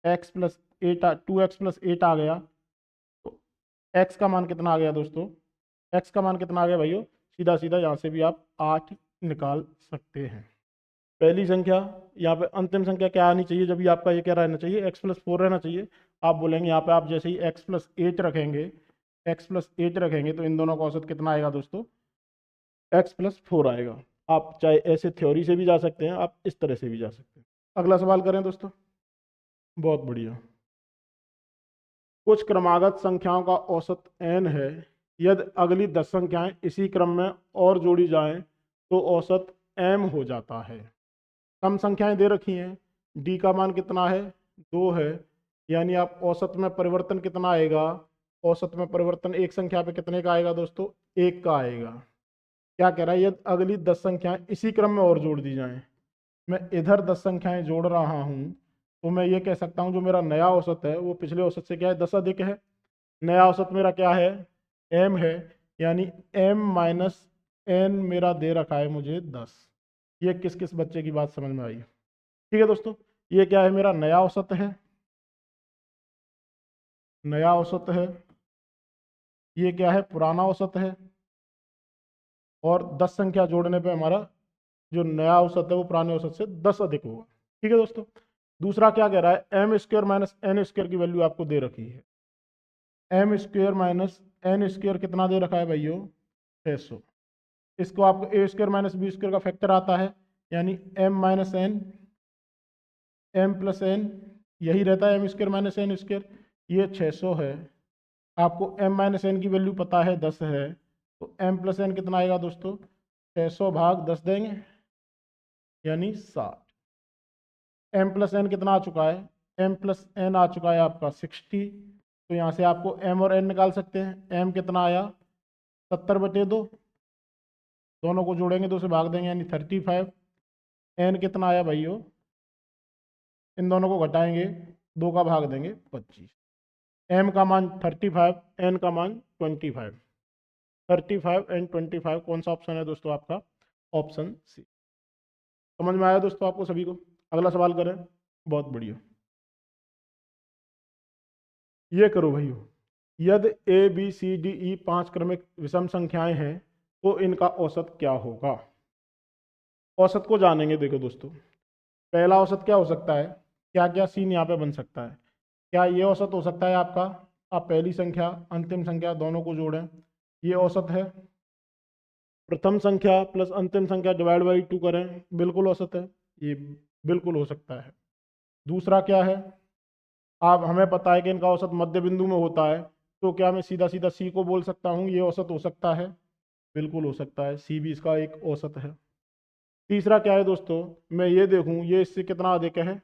x + 8, 2x + 8 आ गया। तो x का मान कितना आ गया दोस्तों, x का मान कितना आ गया भाइयों, सीधा सीधा यहाँ से भी आप 8 निकाल सकते हैं। पहली संख्या, यहाँ पे अंतिम संख्या क्या आनी चाहिए, जब भी आपका ये क्या रहना चाहिए, x + 4 रहना चाहिए। आप बोलेंगे यहाँ पे आप जैसे ही x + 8 रखेंगे, x + 8 रखेंगे तो इन दोनों का औसत कितना आएगा दोस्तों, x + 4 आएगा। आप चाहे ऐसे थ्योरी से भी जा सकते हैं, आप इस तरह से भी जा सकते हैं। अगला सवाल करें दोस्तों। बहुत बढ़िया। कुछ क्रमागत संख्याओं का औसत n है, यदि अगली 10 संख्याएं इसी क्रम में और जोड़ी जाएं तो औसत m हो जाता है। सम संख्याएं दे रखी हैं, डी का मान कितना है 2 है, यानी आप औसत में परिवर्तन कितना आएगा, औसत में परिवर्तन एक संख्या पे कितने का आएगा दोस्तों, 1 का आएगा। क्या कह रहा है, यदि अगली 10 संख्याएं इसी क्रम में और जोड़ दी जाएं, मैं इधर 10 संख्याएं जोड़ रहा हूं, तो मैं ये कह सकता हूं जो मेरा नया औसत है वो पिछले औसत से क्या है 10 अधिक है। नया औसत मेरा क्या है, m है, यानी m माइनस n मेरा दे रखा है मुझे 10। ये किस किस बच्चे की बात समझ में आई, ठीक है दोस्तों। ये क्या है, मेरा नया औसत है, नया औसत है। ये क्या है, पुराना औसत है। और 10 संख्या जोड़ने पे हमारा जो नया औसत है वो पुराने औसत से 10 अधिक होगा, ठीक है दोस्तों। दूसरा क्या कह रहा है, M square minus N square की वैल्यू आपको दे रखी है। M square minus N square कितना दे रखा है भाइयों, 600। इसको आपको A square minus B square का फैक्टर आता है, यानी M minus N, M plus N, यही रहता है M square minus N square. ये 600 है। आपको m माइनस एन की वैल्यू पता है 10 है, तो m प्लस एन कितना आएगा दोस्तों, 600 भाग 10 देंगे, यानी 60। m प्लस एन कितना आ चुका है, m प्लस एन आ चुका है आपका 60। तो यहाँ से आपको m और n निकाल सकते हैं। m कितना आया 70/2, दोनों को जोड़ेंगे 2 से भाग देंगे यानी 35। n कितना आया भाइयों, इन दोनों को घटाएंगे 2 का भाग देंगे 25। m का मान 35, n का मान 25। 35 एंड 25 कौन सा ऑप्शन है दोस्तों आपका, ऑप्शन सी। समझ में आया दोस्तों आपको सभी को। अगला सवाल करें, बहुत बढ़िया। ये करो भाइयों, यदि A B C D E 5 क्रमिक विषम संख्याएं हैं तो इनका औसत क्या होगा। औसत को जानेंगे। देखो दोस्तों, पहला औसत क्या हो सकता है, क्या क्या सीन यहाँ पे बन सकता है। क्या ये औसत हो सकता है आपका, आप पहली संख्या अंतिम संख्या दोनों को जोड़ें, ये औसत है। प्रथम संख्या प्लस अंतिम संख्या डिवाइड बाई 2 करें, बिल्कुल औसत है, ये बिल्कुल हो सकता है। दूसरा क्या है, आप हमें पता है कि इनका औसत मध्य बिंदु में होता है, तो क्या मैं सीधा सीधा सी को बोल सकता हूँ ये औसत हो सकता है, बिल्कुल हो सकता है, सी भी इसका एक औसत है। तीसरा क्या है दोस्तों, मैं ये देखूँ ये इससे कितना अधिक है,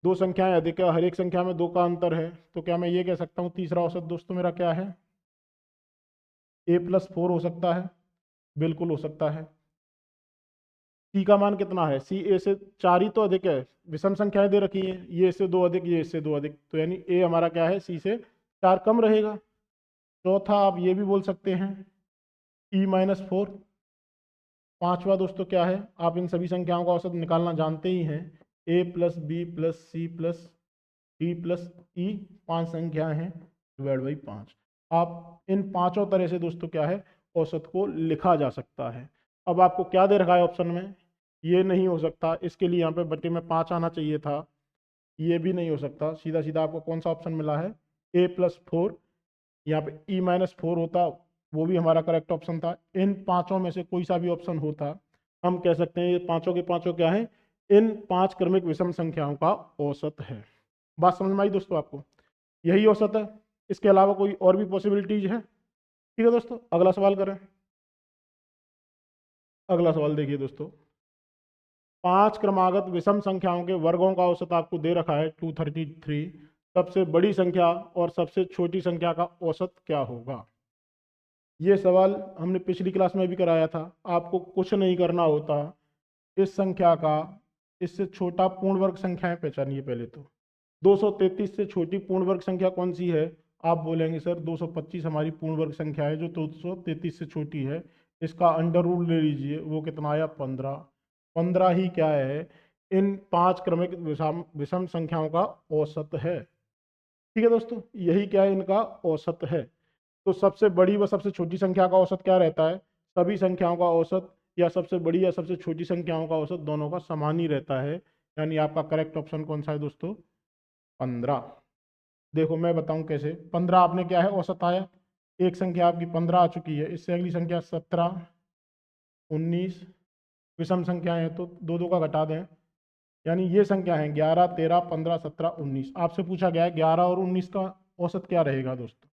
2 संख्याएं अधिक है, हर एक संख्या में 2 का अंतर है, तो क्या मैं ये कह सकता हूँ तीसरा औसत दोस्तों मेरा क्या है, a+4 हो सकता है, बिल्कुल हो सकता है। सी का मान कितना है, सी ए से 4 ही तो अधिक है, विषम संख्याएं दे रखी हैं, ये इससे 2 अधिक, ये इससे 2 अधिक, तो यानी ए हमारा क्या है, सी से 4 कम रहेगा। चौथा आप ये भी बोल सकते हैं e-4। पांचवा दोस्तों क्या है, आप इन सभी संख्याओं का औसत निकालना जानते ही हैं, a plus B plus C plus D plus E, 5 संख्याएं हैं, डिवाइड बाई 5। आप इन पांचों तरह से दोस्तों क्या है, औसत को लिखा जा सकता है। अब आपको क्या दे रखा है ऑप्शन में, ये नहीं हो सकता, इसके लिए यहाँ पे बटे में 5 आना चाहिए था, ये भी नहीं हो सकता। सीधा सीधा आपको कौन सा ऑप्शन मिला है, a+4। यहाँ पे e-4 होता, वो भी हमारा करेक्ट ऑप्शन था। इन पांचों में से कोई सा भी ऑप्शन होता, हम कह सकते हैं ये पांचों के पांचों क्या है, इन 5 क्रमिक विषम संख्याओं का औसत है। बात समझ में आई दोस्तों आपको, यही औसत है, इसके अलावा कोई और भी पॉसिबिलिटीज है, ठीक है दोस्तों। अगला सवाल करें। अगला सवाल देखिए दोस्तों, 5 क्रमागत विषम संख्याओं के वर्गों का औसत आपको दे रखा है 233। सबसे बड़ी संख्या और सबसे छोटी संख्या का औसत क्या होगा। ये सवाल हमने पिछली क्लास में भी कराया था। आपको कुछ नहीं करना होता, इस संख्या का इससे छोटा पूर्ण वर्ग संख्याएं पहचानिए। पहले तो 233 से छोटी पूर्ण वर्ग संख्या कौन सी है, आप बोलेंगे सर 225 हमारी पूर्ण वर्ग संख्या है जो 233 से छोटी है, इसका अंडर रूट ले लीजिए, वो कितना आया 15। 15 ही क्या है, इन 5 क्रमिक विषम संख्याओं का औसत है, ठीक है दोस्तों। यही क्या है, इनका औसत है। तो सबसे बड़ी व सबसे छोटी संख्या का औसत क्या रहता है, सभी संख्याओं का औसत या सबसे बड़ी या सबसे छोटी संख्याओं का औसत दोनों का समान ही रहता है, यानी आपका करेक्ट ऑप्शन कौन सा है दोस्तों, 15। देखो मैं बताऊं कैसे, 15 आपने क्या है औसत आया, एक संख्या आपकी 15 आ चुकी है, इससे अगली संख्या 17, 19, विषम संख्याएं हैं तो दो दो का घटा दें, यानी ये संख्या है 11, 13, 15, 17, 19। आपसे पूछा गया है 11 और 19 का औसत क्या रहेगा दोस्तों,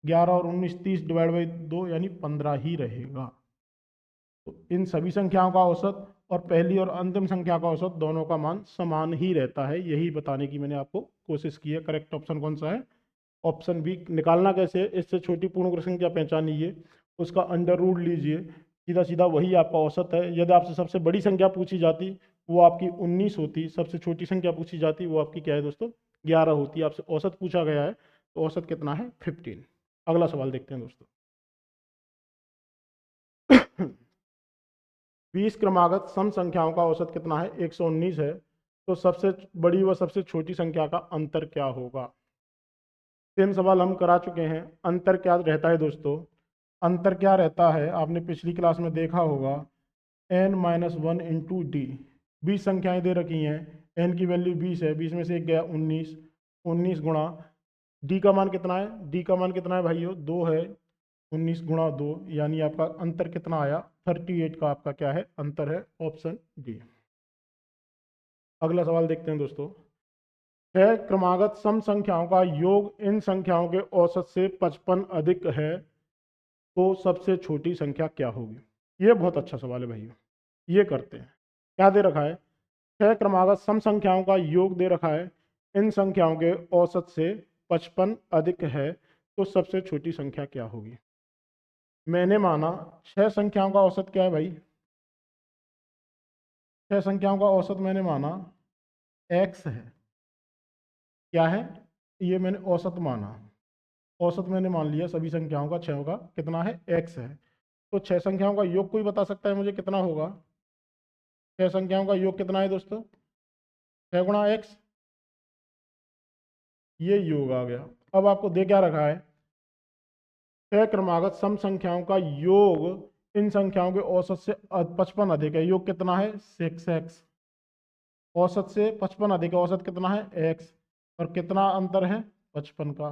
11 और 19 30 डिवाइड बाई 2 यानी 15 ही रहेगा। तो इन सभी संख्याओं का औसत और पहली और अंतिम संख्या का औसत दोनों का मान समान ही रहता है, यही बताने की मैंने आपको कोशिश की है। करेक्ट ऑप्शन कौन सा है? Option B. निकालना कैसे है? इससे छोटी पूर्ण संख्या पहचानिए, उसका अंडर रूट लीजिए, सीधा सीधा वही आपका औसत है। यदि आपसे सबसे बड़ी संख्या पूछी जाती वो आपकी 19 होती, सबसे छोटी संख्या पूछी जाती वो आपकी क्या है दोस्तों? 11 होती। आपसे औसत पूछा गया है तो औसत कितना है? 15। अगला सवाल देखते हैं दोस्तों। 20 क्रमागत सम संख्याओं का औसत कितना है? 119 है। तो सबसे बड़ी व सबसे छोटी संख्या का अंतर क्या होगा? 3 सवाल हम करा चुके हैं। अंतर क्या रहता है दोस्तों? अंतर क्या रहता है आपने पिछली क्लास में देखा होगा, n-1 इंटू डी। 20 संख्याएं दे रखी हैं, n की वैल्यू 20 है, 20 में से एक गया 19, 19 गुणा डी का मान कितना है? डी का मान कितना है भाइयों? 2 है। 19 गुणा 2 यानी आपका अंतर कितना आया? 38 का आपका क्या है? अंतर है। Option D. अगला सवाल देखते हैं दोस्तों। 6 क्रमागत सम संख्याओं का योग इन संख्याओं के औसत से 55 अधिक है तो सबसे छोटी संख्या क्या होगी? ये बहुत अच्छा सवाल है भाइयों, ये करते हैं। क्या दे रखा है? 6 क्रमागत सम संख्याओं का योग दे रखा है, इन संख्याओं के औसत से 55 अधिक है तो सबसे छोटी संख्या क्या होगी? मैंने माना 6 संख्याओं का औसत क्या है भाई? 6 संख्याओं का औसत मैंने माना x है। क्या है? ये मैंने औसत माना, औसत मैंने मान लिया सभी संख्याओं का, 6 का कितना है? x है। तो 6 संख्याओं का योग कोई बता सकता है मुझे कितना होगा? 6 संख्याओं का योग कितना है दोस्तों? 6 गुणा x, ये योग आ गया। अब आपको दे क्या रखा है? 6 क्रमागत सम संख्याओं का योग इन संख्याओं के औसत से 55 अधिक है। योग कितना है? 6x। औसत से 55 अधिक है, औसत कितना है? x। और कितना अंतर है? 55 का।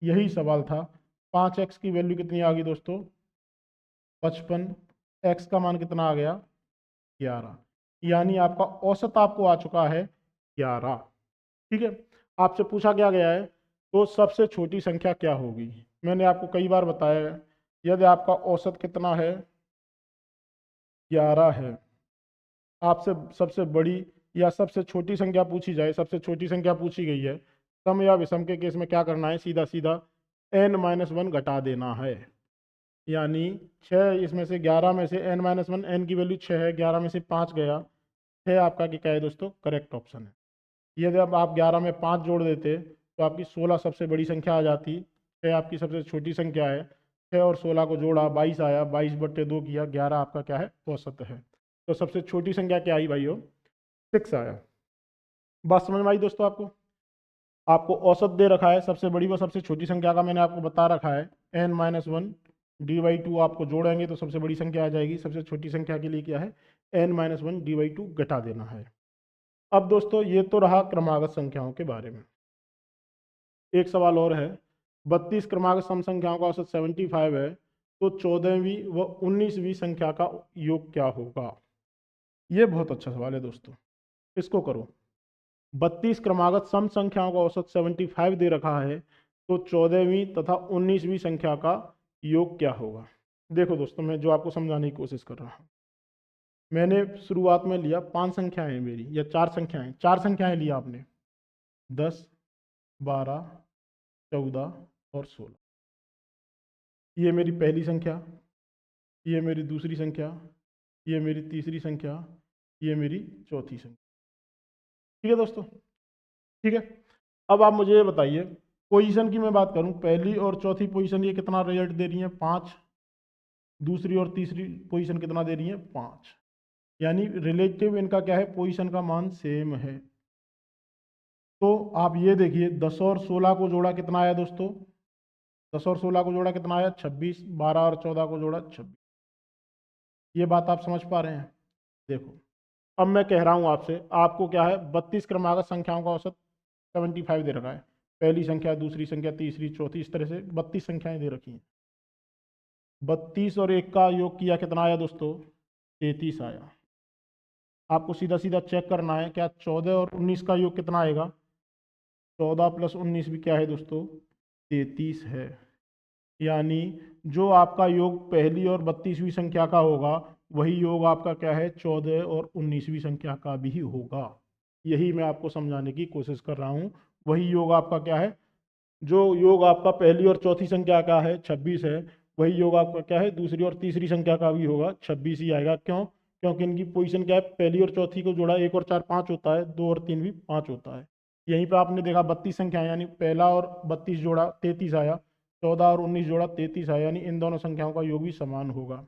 यही सवाल था। 5x की वैल्यू कितनी आ गई दोस्तों? 55। x का मान कितना आ गया? 11। यानी आपका औसत आपको आ चुका है 11। ठीक है। आपसे पूछा क्या गया है तो सबसे छोटी संख्या क्या होगी? मैंने आपको कई बार बताया है, यदि आपका औसत कितना है? 11 है, आपसे सबसे बड़ी या सबसे छोटी संख्या पूछी जाए, सबसे छोटी संख्या पूछी गई है, सम या विषम के केस में क्या करना है? सीधा सीधा n-1 घटा देना है। यानी 6 इसमें से 11 में से n-1, n की वैल्यू 6 है, 11 में से 5 गया, 6 आपका क्या है दोस्तों? करेक्ट ऑप्शन है। यदि अब आप 11 में 5 जोड़ देते तो आपकी 16 सबसे बड़ी संख्या आ जाती, 6 आपकी सबसे छोटी संख्या है। 6 और 16 को जोड़ा 22 आया, 22/2 किया, 11 आपका क्या है? औसत है। तो सबसे छोटी संख्या क्या आई भाइयों? 6 आया। बात समझ में आई दोस्तों आपको? आपको औसत दे रखा है, सबसे बड़ी व सबसे छोटी संख्या का मैंने आपको बता रखा है, n-1 dy2 आपको जोड़ेंगे तो सबसे बड़ी संख्या आ जाएगी, सबसे छोटी संख्या के लिए क्या है? n-1 dy2 घटा देना है। अब दोस्तों ये तो रहा क्रमागत संख्याओं के बारे में। एक सवाल और है, 32 क्रमागत सम संख्याओं का औसत 75 है तो 14वीं व 19वीं संख्या का योग क्या होगा? ये बहुत अच्छा सवाल है दोस्तों, इसको करो। 32 क्रमागत सम संख्याओं का औसत 75 दे रखा है तो 14वीं तथा 19वीं संख्या का योग क्या होगा? देखो दोस्तों, मैं जो आपको समझाने की कोशिश कर रहा हूँ, मैंने शुरुआत में लिया 5 संख्याएं मेरी, या 4 संख्याएं लिया आपने, 10, 12, 14 और 16। ये मेरी पहली संख्या, ये मेरी दूसरी संख्या, ये मेरी तीसरी संख्या, ये मेरी चौथी संख्या। ठीक है दोस्तों? ठीक है। अब आप मुझे ये बताइए, पोजीशन की मैं बात करूं, पहली और चौथी पोजीशन ये कितना रिजल्ट दे रही है? 5। दूसरी और तीसरी पोजीशन कितना दे रही है? 5। यानी रिलेटिव इनका क्या है? पोजीशन का मान सेम है। तो आप ये देखिए, 10 और 16 को जोड़ा कितना आया दोस्तों? 10 और 16 को जोड़ा कितना आया? 26। 12 और 14 को जोड़ा 26। ये बात आप समझ पा रहे हैं? देखो, अब मैं कह रहा हूं आपसे, आपको क्या है? 32 क्रमागत संख्याओं का औसत 75 दे रखा है। पहली संख्या, दूसरी संख्या, तीसरी, चौथी, इस तरह से 32 संख्याएं दे रखी हैं। 32 और 1 का योग किया, कितना आया दोस्तों? 33 आया। आपको सीधा सीधा चेक करना है, क्या 14 और 19 का योग कितना आएगा? 14 + 19 भी क्या है दोस्तों? 33 है। यानी जो आपका योग पहली और 32वीं संख्या का होगा वही योग आपका क्या है 14 और 19वीं संख्या का भी होगा। यही मैं आपको समझाने की कोशिश कर रहा हूँ। वही योग आपका क्या है, जो योग आपका पहली और चौथी संख्या का है 26 है, वही योग आपका क्या है दूसरी और तीसरी संख्या का भी होगा 26 ही आएगा। क्यों? क्योंकि इनकी पोजीशन क्या है, पहली और चौथी को जोड़ा 1 और 4 5 होता है, 2 और 3 भी 5 होता है। यहीं पे आपने देखा 32 संख्या यानी पहला और 32 जोड़ा 33 आया, 14 और 19 जोड़ा 33 आया, यानी इन दोनों संख्याओं का योग भी समान होगा।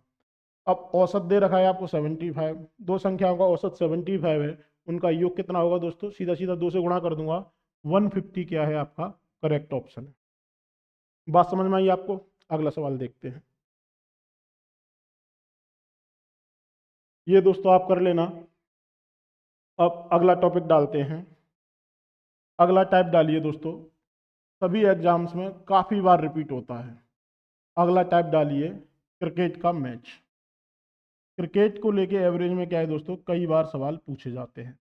अब औसत दे रखा है आपको 75, दो संख्याओं का औसत 75 है, उनका योग कितना होगा दोस्तों, सीधा सीधा 2 से गुणा कर दूंगा, 150 क्या है आपका करेक्ट ऑप्शन है। बात समझ में आई आपको? अगला सवाल देखते हैं। ये दोस्तों आप कर लेना। अब अगला टॉपिक डालते हैं। अगला टाइप डालिए दोस्तों, सभी एग्जाम्स में काफ़ी बार रिपीट होता है। अगला टाइप डालिए क्रिकेट का मैच। क्रिकेट को लेके एवरेज में क्या है दोस्तों, कई बार सवाल पूछे जाते हैं,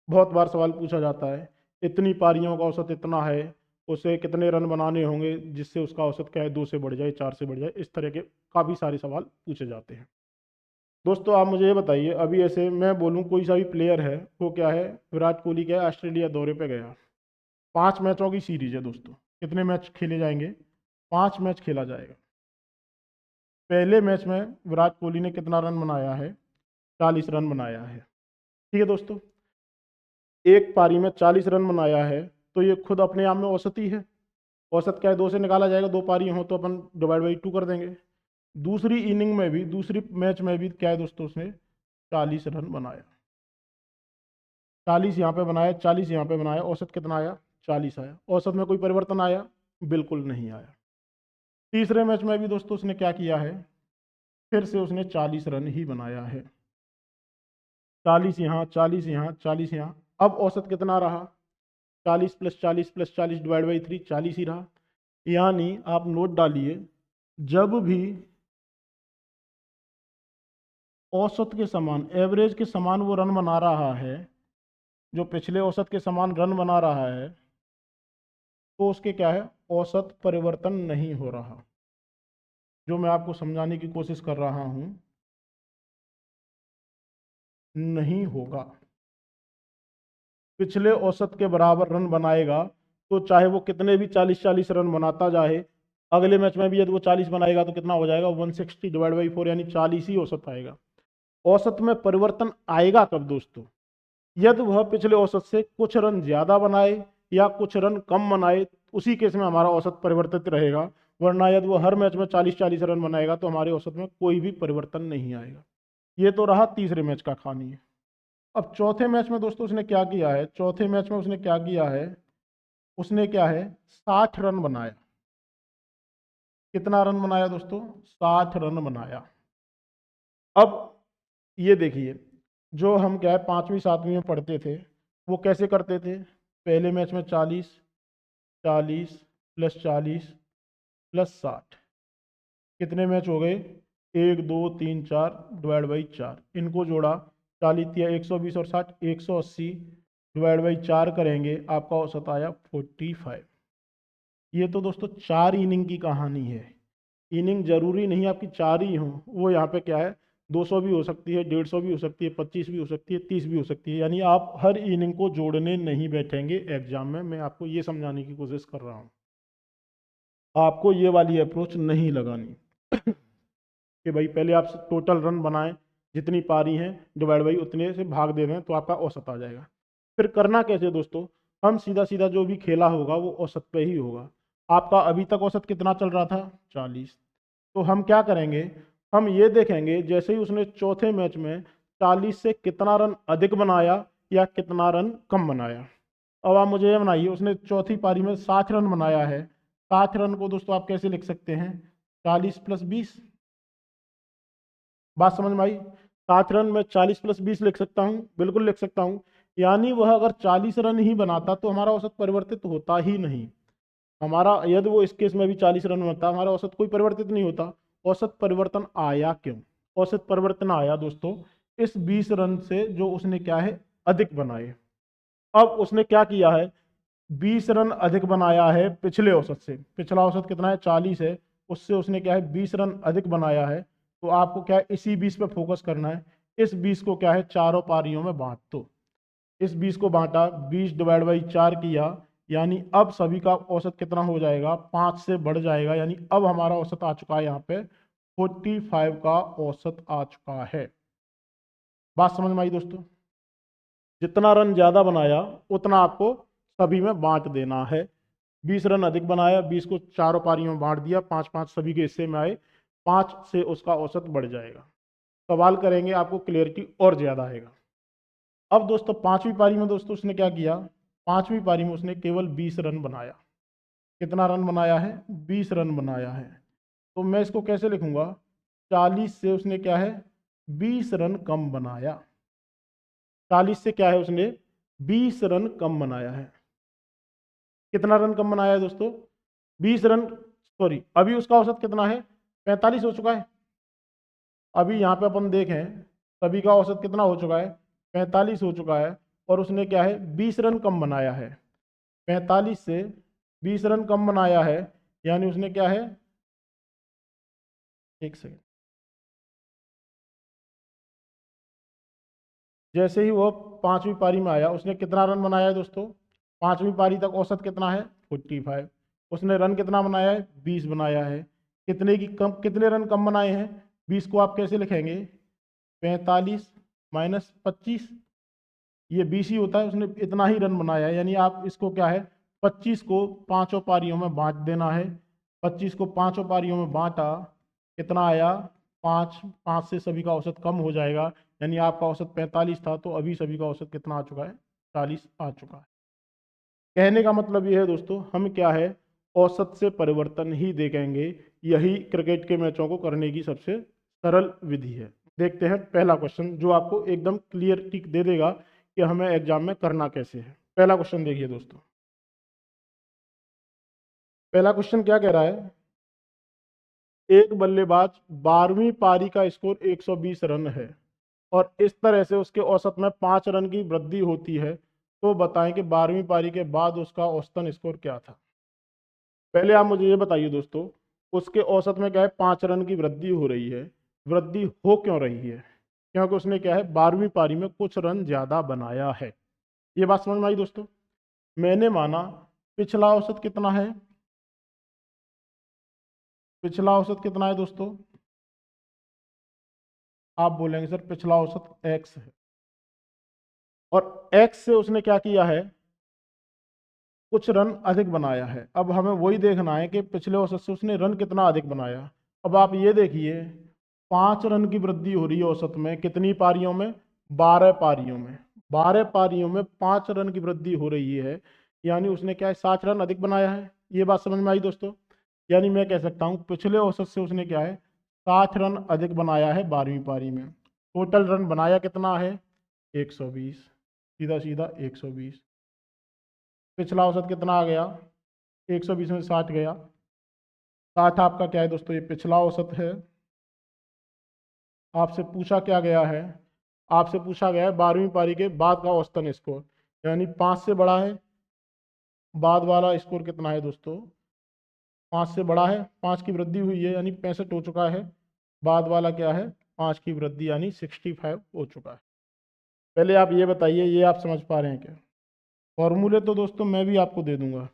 बहुत बार सवाल पूछा जाता है। इतनी पारियों का औसत इतना है, उसे कितने रन बनाने होंगे जिससे उसका औसत क्या है 2 से बढ़ जाए, 4 से बढ़ जाए, इस तरह के काफ़ी सारे सवाल पूछे जाते हैं। दोस्तों आप मुझे ये बताइए, अभी ऐसे मैं बोलूँ कोई सा भी प्लेयर है, वो क्या है, विराट कोहली क्या है ऑस्ट्रेलिया दौरे पे गया, 5 मैचों की सीरीज है दोस्तों। कितने मैच खेले जाएंगे, 5 मैच खेला जाएगा। पहले मैच में विराट कोहली ने कितना रन बनाया है, 40 रन बनाया है। ठीक है दोस्तों, एक पारी में 40 रन बनाया है, तो ये खुद अपने आप में औसत ही है। औसत क्या है, 2 से निकाला जाएगा, 2 पारी हो तो अपन डिवाइड बाई 2 कर देंगे। दूसरी इनिंग में भी, दूसरी मैच में भी क्या है दोस्तों, उसने 40 रन बनाया, 40 यहाँ पे बनाया, 40 यहाँ पे बनाया, औसत कितना आया, 40 आया। औसत में कोई परिवर्तन आया, बिल्कुल नहीं आया। तीसरे मैच में भी दोस्तों उसने क्या किया है, फिर से उसने 40 रन ही बनाया है, 40 यहाँ, 40 यहाँ, 40 यहाँ। अब औसत कितना रहा, 40 प्लस 40 प्लस 40 डिवाइड बाई 3, 40 ही रहा। यानी आप नोट डालिए, जब भी औसत के समान, एवरेज के समान वो रन बना रहा है, जो पिछले औसत के समान रन बना रहा है, तो उसके क्या है, औसत परिवर्तन नहीं हो रहा। जो मैं आपको समझाने की कोशिश कर रहा हूं, नहीं होगा। पिछले औसत के बराबर रन बनाएगा, तो चाहे वो कितने भी 40-40 रन बनाता जाए, अगले मैच में भी यदि वो 40 बनाएगा तो कितना हो जाएगा, 160 डिवाइड बाई 4, यानी 40 ही औसत आएगा। औसत में परिवर्तन आएगा कब दोस्तों, यदि वह पिछले औसत से कुछ रन ज्यादा बनाए या कुछ रन कम बनाए, उसी केस में हमारा औसत परिवर्तित रहेगा। वरना यदि वो हर मैच में 40-40 रन बनाएगा तो हमारे औसत में कोई भी परिवर्तन नहीं आएगा। ये तो रहा तीसरे मैच का कहानी है। अब चौथे मैच में दोस्तों उसने क्या किया है, चौथे मैच में उसने क्या किया है, उसने क्या है 60 रन बनाया। कितना रन बनाया दोस्तों, 60 रन बनाया। अब ये देखिए, जो हम क्या है 5वीं 7वीं में पढ़ते थे, वो कैसे करते थे, पहले मैच में 40, 40 प्लस 40 प्लस 60, कितने मैच हो गए, 1 2 3 4 डिवाइड बाई 4, इनको जोड़ा, 40 या 120 और 60 180 डिवाइड बाई 4 करेंगे, आपका औसत आया 45। ये तो दोस्तों 4 इनिंग की कहानी है। इनिंग जरूरी नहीं आपकी 4 ही हो, वो यहाँ पे क्या है 200 भी हो सकती है, 150 भी हो सकती है, 25 भी हो सकती है, 30 भी हो सकती है। यानी आप हर इनिंग को जोड़ने नहीं बैठेंगे एग्जाम में। मैं आपको ये समझाने की कोशिश कर रहा हूँ, आपको ये वाली अप्रोच नहीं लगानी कि भाई पहले आप टोटल रन बनाएं, जितनी पारी हैं डिवाइड बाई उतने से भाग दे दें तो आपका औसत आ जाएगा। फिर करना कैसे दोस्तों, हम सीधा सीधा जो भी खेला होगा वो औसत पे ही होगा। आपका अभी तक औसत कितना चल रहा था, 40। तो हम क्या करेंगे, हम ये देखेंगे जैसे ही उसने चौथे मैच में 40 से कितना रन अधिक बनाया या कितना रन कम बनाया। अब आप मुझे ये बनाइए, उसने चौथी पारी में 60 रन बनाया है, 60 रन को दोस्तों आप कैसे लिख सकते हैं, 40 प्लस 20। बात समझ में आई, 60 रन में 40 प्लस 20 लिख सकता हूँ, बिल्कुल लिख सकता हूँ। यानी वह अगर 40 रन ही बनाता तो हमारा औसत परिवर्तित होता ही नहीं। हमारा यदि वो इस केस में भी 40 रन बनता, हमारा औसत कोई परिवर्तित नहीं होता। औसत परिवर्तन आया क्यों, औसत परिवर्तन आया दोस्तों इस 20 रन से जो उसने क्या है अधिक बनाए। अब उसने क्या किया है, 20 रन अधिक बनाया है पिछले औसत से, पिछला औसत कितना है 40 है, उससे उसने क्या है 20 रन अधिक बनाया है। तो आपको क्या है, इसी 20 पे फोकस करना है। इस 20 को क्या है, चारों पारियों में बांट दो। इस 20 को बांटा, 20/4 किया, यानी अब सभी का औसत कितना हो जाएगा, 5 से बढ़ जाएगा। यानी अब हमारा औसत आ चुका है यहाँ पे 45 का औसत आ चुका है। बात समझ में आई दोस्तों? जितना रन ज्यादा बनाया उतना आपको सभी में बांट देना है। 20 रन अधिक बनाया, 20 को चारों पारियों में बांट दिया, 5-5 सभी के हिस्से में आए, 5 से उसका औसत बढ़ जाएगा। सवाल करेंगे आपको क्लियरिटी और ज्यादा आएगा। अब दोस्तों पांचवी पारी में दोस्तों उसने क्या किया, पांचवी पारी में उसने केवल 20 रन बनाया। कितना रन बनाया है, 20 रन बनाया है। तो मैं इसको कैसे लिखूंगा, 40 से उसने क्या है, 20 रन कम बनाया। 40 से क्या है, उसने 20 रन कम बनाया है। कितना रन कम बनाया है दोस्तों, 20 रन, सॉरी अभी उसका औसत कितना है, 45 हो चुका है। अभी यहाँ पे अपन देखें सभी का औसत कितना हो चुका है, 45 हो चुका है। और उसने क्या है, 20 रन कम बनाया है। 45 से 20 रन कम बनाया है, यानी उसने क्या है, एक सेकेंड, जैसे ही वो पांचवी पारी में आया उसने कितना रन बनाया है दोस्तों, पांचवी पारी तक औसत कितना है, 45। उसने रन कितना बनाया है, 20 बनाया है। कितने रन कम बनाए हैं, 20 को आप कैसे लिखेंगे, 45 माइनस 25, ये 20 ही होता है। उसने इतना ही रन बनाया है, यानी आप इसको क्या है, 25 को पांचों पारियों में बांट देना है। 25 को पांचों पारियों में बांटा, कितना आया, 5, 5 से सभी का औसत कम हो जाएगा। यानी आपका औसत 45 था, तो अभी सभी का औसत कितना आ चुका है, 40 आ चुका है। कहने का मतलब ये है दोस्तों, हम क्या है, औसत से परिवर्तन ही देखेंगे। यही क्रिकेट के मैचों को करने की सबसे सरल विधि है। देखते हैं पहला क्वेश्चन, जो आपको एकदम क्लियर टिक दे देगा कि हमें एग्जाम में करना कैसे है। पहला क्वेश्चन देखिए दोस्तों, पहला क्वेश्चन क्या कह रहा है, एक बल्लेबाज 12वीं पारी का स्कोर 120 रन है और इस तरह से उसके औसत में 5 रन की वृद्धि होती है, तो बताएं कि 12वीं पारी के बाद उसका औसतन स्कोर क्या था। पहले आप मुझे ये बताइए दोस्तों, उसके औसत में क्या है, 5 रन की वृद्धि हो रही है। वृद्धि हो क्यों रही है, क्योंकि उसने क्या है, 12वीं पारी में कुछ रन ज्यादा बनाया है। ये बात समझ में आई दोस्तों? मैंने माना पिछला औसत कितना है, पिछला औसत कितना है दोस्तों, आप बोलेंगे सर पिछला औसत एक्स है, और एक्स से उसने क्या किया है, कुछ रन अधिक बनाया है। अब हमें वही देखना है कि पिछले औसत से उसने रन कितना अधिक बनाया। अब आप ये देखिए, 5 रन की वृद्धि हो रही है औसत में, कितनी पारियों में, 12 पारियों में। 12 पारियों में 5 रन की वृद्धि हो रही है, यानी उसने क्या है, 60 रन अधिक बनाया है। ये बात समझ में आई दोस्तों? यानी मैं कह सकता हूँ पिछले औसत से उसने क्या है, 60 रन अधिक बनाया है 12वीं पारी में। टोटल रन बनाया कितना है, 120, सीधा सीधा 120। पिछला औसत कितना आ गया, 120 में 60 गया, 60 आपका क्या है दोस्तों, ये पिछला औसत है। आपसे पूछा क्या गया है, आपसे पूछा गया है 12वीं पारी के बाद का औसतन स्कोर, यानी 5 से बड़ा है। बाद वाला स्कोर कितना है दोस्तों, 5 से बड़ा है, 5 की वृद्धि हुई है यानी 65 हो चुका है। बाद वाला क्या है, 5 की वृद्धि यानी 65 हो चुका है। पहले आप ये बताइए, ये आप समझ पा रहे हैं क्या? फॉर्मूले तो दोस्तों मैं भी आपको दे दूंगा,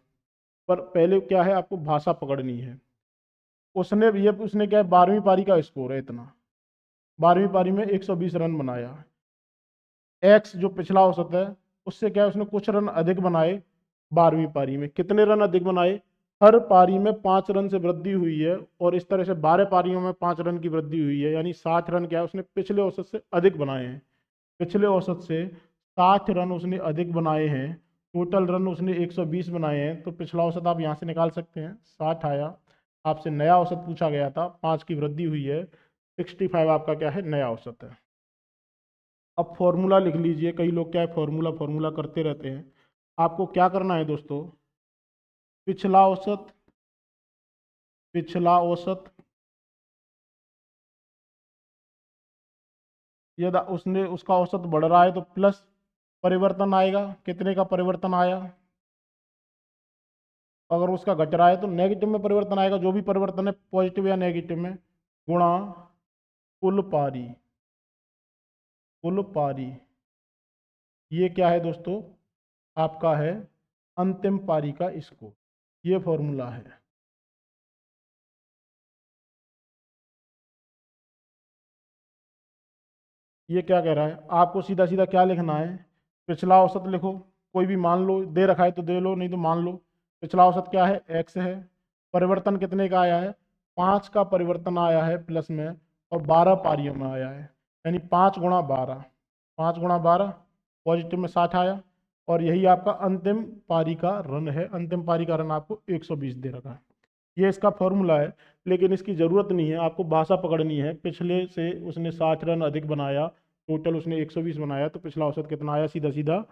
पर पहले क्या है, आपको भाषा पकड़नी है। उसने क्या है, 12वीं पारी का स्कोर है इतना, 12वीं पारी में 120 रन बनाया। एक्स जो पिछला औसत है, उससे क्या है, उसने कुछ रन अधिक बनाए। 12वीं पारी में कितने रन अधिक बनाए, हर पारी में 5 रन से वृद्धि हुई है, और इस तरह से 12 पारियों में 5 रन की वृद्धि हुई है, यानी 60 रन क्या है, उसने पिछले औसत से अधिक बनाए हैं। पिछले औसत से 60 रन उसने अधिक बनाए हैं। टोटल रन उसने 120 बनाए हैं, तो पिछला औसत आप यहाँ से निकाल सकते हैं, 60 आया। आपसे नया औसत पूछा गया था, 5 की वृद्धि हुई है, 65 आपका क्या है, नया औसत है। अब फॉर्मूला लिख लीजिए, कई लोग क्या है, फॉर्मूला फॉर्मूला करते रहते हैं। आपको क्या करना है दोस्तों, पिछला औसत, पिछला औसत, यदि उसने उसका औसत बढ़ रहा है तो प्लस परिवर्तन आएगा, कितने का परिवर्तन आया। अगर उसका घट रहा है तो नेगेटिव में परिवर्तन आएगा, जो भी परिवर्तन है पॉजिटिव या नेगेटिव में, गुणा कुल पारी, कुल पारी, ये क्या है दोस्तों, आपका है अंतिम पारी का स्कोर। ये फॉर्मूला है। ये क्या कह रहा है, आपको सीधा सीधा क्या लिखना है, पिछला औसत लिखो, कोई भी मान लो, दे रखा है तो दे लो, नहीं तो मान लो। पिछला औसत क्या है, एक्स है। परिवर्तन कितने का आया है, 5 का परिवर्तन आया है प्लस में, और 12 पारियों में आया है, यानी 5 × 12, 5 × 12, पॉजिटिव में 60 आया। और यही आपका अंतिम पारी का रन है। अंतिम पारी का रन आपको 120 दे रखा है। ये इसका फॉर्मूला है, लेकिन इसकी ज़रूरत नहीं है, आपको भाषा पकड़नी है। पिछले से उसने 60 रन अधिक बनाया, टोटल उसने 120 बनाया, तो पिछला औसत कितना आया, सीधा सीधा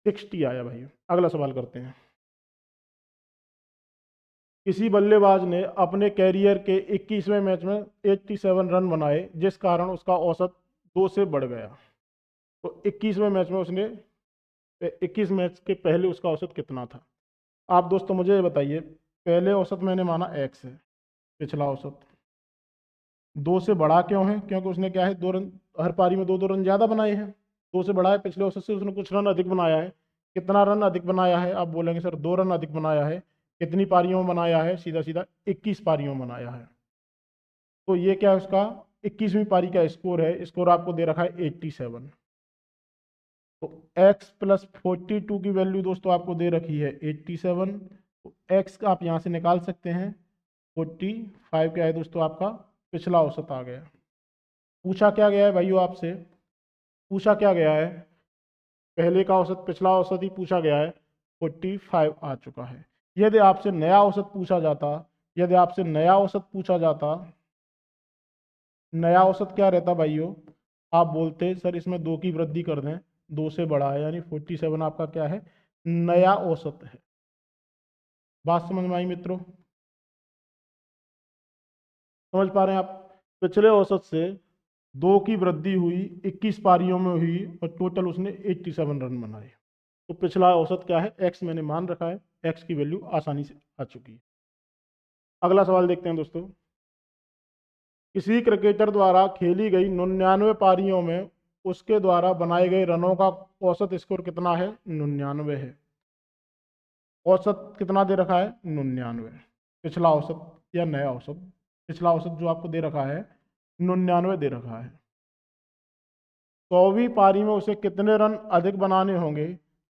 60 आया भाई। अगला सवाल करते हैं। किसी बल्लेबाज ने अपने कैरियर के 21वें मैच में 87 रन बनाए, जिस कारण उसका औसत 2 से बढ़ गया। तो 21वें मैच में उसने 21 मैच के पहले उसका औसत कितना था। आप दोस्तों मुझे ये बताइए, पहले औसत मैंने माना एक्स है, पिछला औसत 2 से बड़ा क्यों है, क्योंकि उसने क्या है, 2 रन हर पारी में 2-2 रन ज़्यादा बनाए हैं। 2 से बड़ा है, पिछले औसत से उसने कुछ रन अधिक बनाया है। कितना रन अधिक बनाया है, आप बोलेंगे सर 2 रन अधिक बनाया है। कितनी पारियों में बनाया है, सीधा सीधा 21 पारियों में बनाया है। तो ये क्या है, उसका 21वीं पारी का स्कोर है। स्कोर आपको दे रखा है 87। तो x प्लस 42 की वैल्यू दोस्तों आपको दे रखी है 87। तो x आप यहाँ से निकाल सकते हैं। 45 क्या है दोस्तों, आपका पिछला औसत आ गया। पूछा क्या गया है भाइयों आपसे, पूछा क्या गया है, पहले का औसत पिछला औसत ही पूछा गया है। 45 आ चुका है। यदि आपसे नया औसत पूछा जाता, यदि आपसे नया औसत पूछा जाता, नया औसत क्या रहता भाइयों, आप बोलते सर इसमें 2 की वृद्धि कर दें, 2 से बड़ा है, यानी 47 आपका क्या है, नया औसत है। बात समझ में आई मित्रों, समझ पा रहे हैं आप। पिछले औसत से 2 की वृद्धि हुई, 21 पारियों में हुई, और टोटल उसने 87 रन बनाए। तो पिछला औसत क्या है, एक्स मैंने मान रखा है, एक्स की वैल्यू आसानी से आ चुकी है। अगला सवाल देखते हैं दोस्तों। किसी क्रिकेटर द्वारा खेली गई 99 पारियों में उसके द्वारा बनाए गए रनों का औसत स्कोर कितना है, 99 है। औसत कितना दे रखा है, 99। पिछला औसत या नया औसत, पिछला औसत जो आपको दे रखा है 99 दे रखा है। 100वीं पारी में उसे कितने रन अधिक बनाने होंगे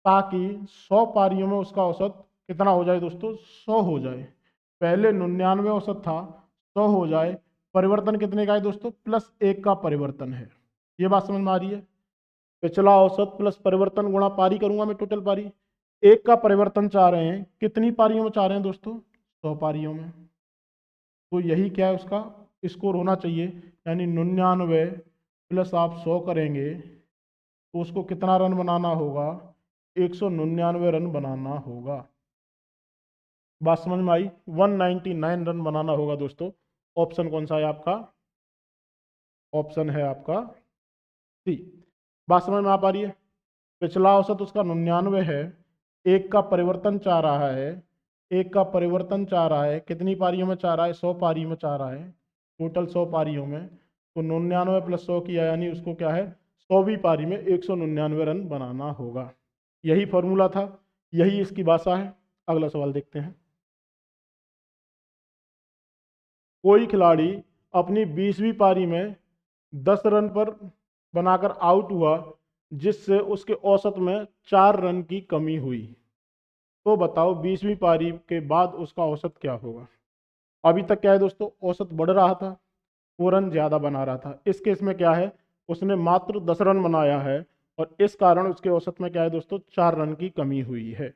ताकि 100 पारियों में उसका औसत कितना हो जाए दोस्तों, 100 हो जाए। पहले 99 औसत था, 100 हो जाए। परिवर्तन कितने का है दोस्तों, +1 का परिवर्तन है। ये बात समझ में आ रही है। पिछला औसत प्लस परिवर्तन गुणा पारी करूंगा मैं, टोटल पारी। 1 का परिवर्तन चाह रहे हैं, कितनी पारियों में चाह रहे हैं दोस्तों, 100 पारियों में। तो यही क्या है, उसका स्कोर होना चाहिए, यानी 99 प्लस आप 100 करेंगे तो उसको कितना रन बनाना होगा, 199 रन बनाना होगा। बात समझ में आई, 199 रन बनाना होगा दोस्तों। ऑप्शन कौन सा है आपका, ऑप्शन है आपका सी। बात समझ में आ पा रही है। पिछला औसत उसका 99 है, 1 का परिवर्तन चाह रहा है, 1 का परिवर्तन चाह रहा है, कितनी पारियों में चाह रहा है, 100 पारी में चाह रहा है, टोटल 100 पारियों में। तो 99 प्लस 100 किया, यानी उसको क्या है, 100वीं पारी में 199 रन बनाना होगा। यही फॉर्मूला था, यही इसकी भाषा है। अगला सवाल देखते हैं। कोई खिलाड़ी अपनी 20वीं पारी में 10 रन पर बनाकर आउट हुआ, जिससे उसके औसत में 4 रन की कमी हुई। तो बताओ 20वीं पारी के बाद उसका औसत क्या होगा। अभी तक क्या है दोस्तों, औसत बढ़ रहा था, 4 रन ज़्यादा बना रहा था। इस केस में क्या है, उसने मात्र 10 रन बनाया है, और इस कारण उसके औसत में क्या है दोस्तों, 4 रन की कमी हुई है।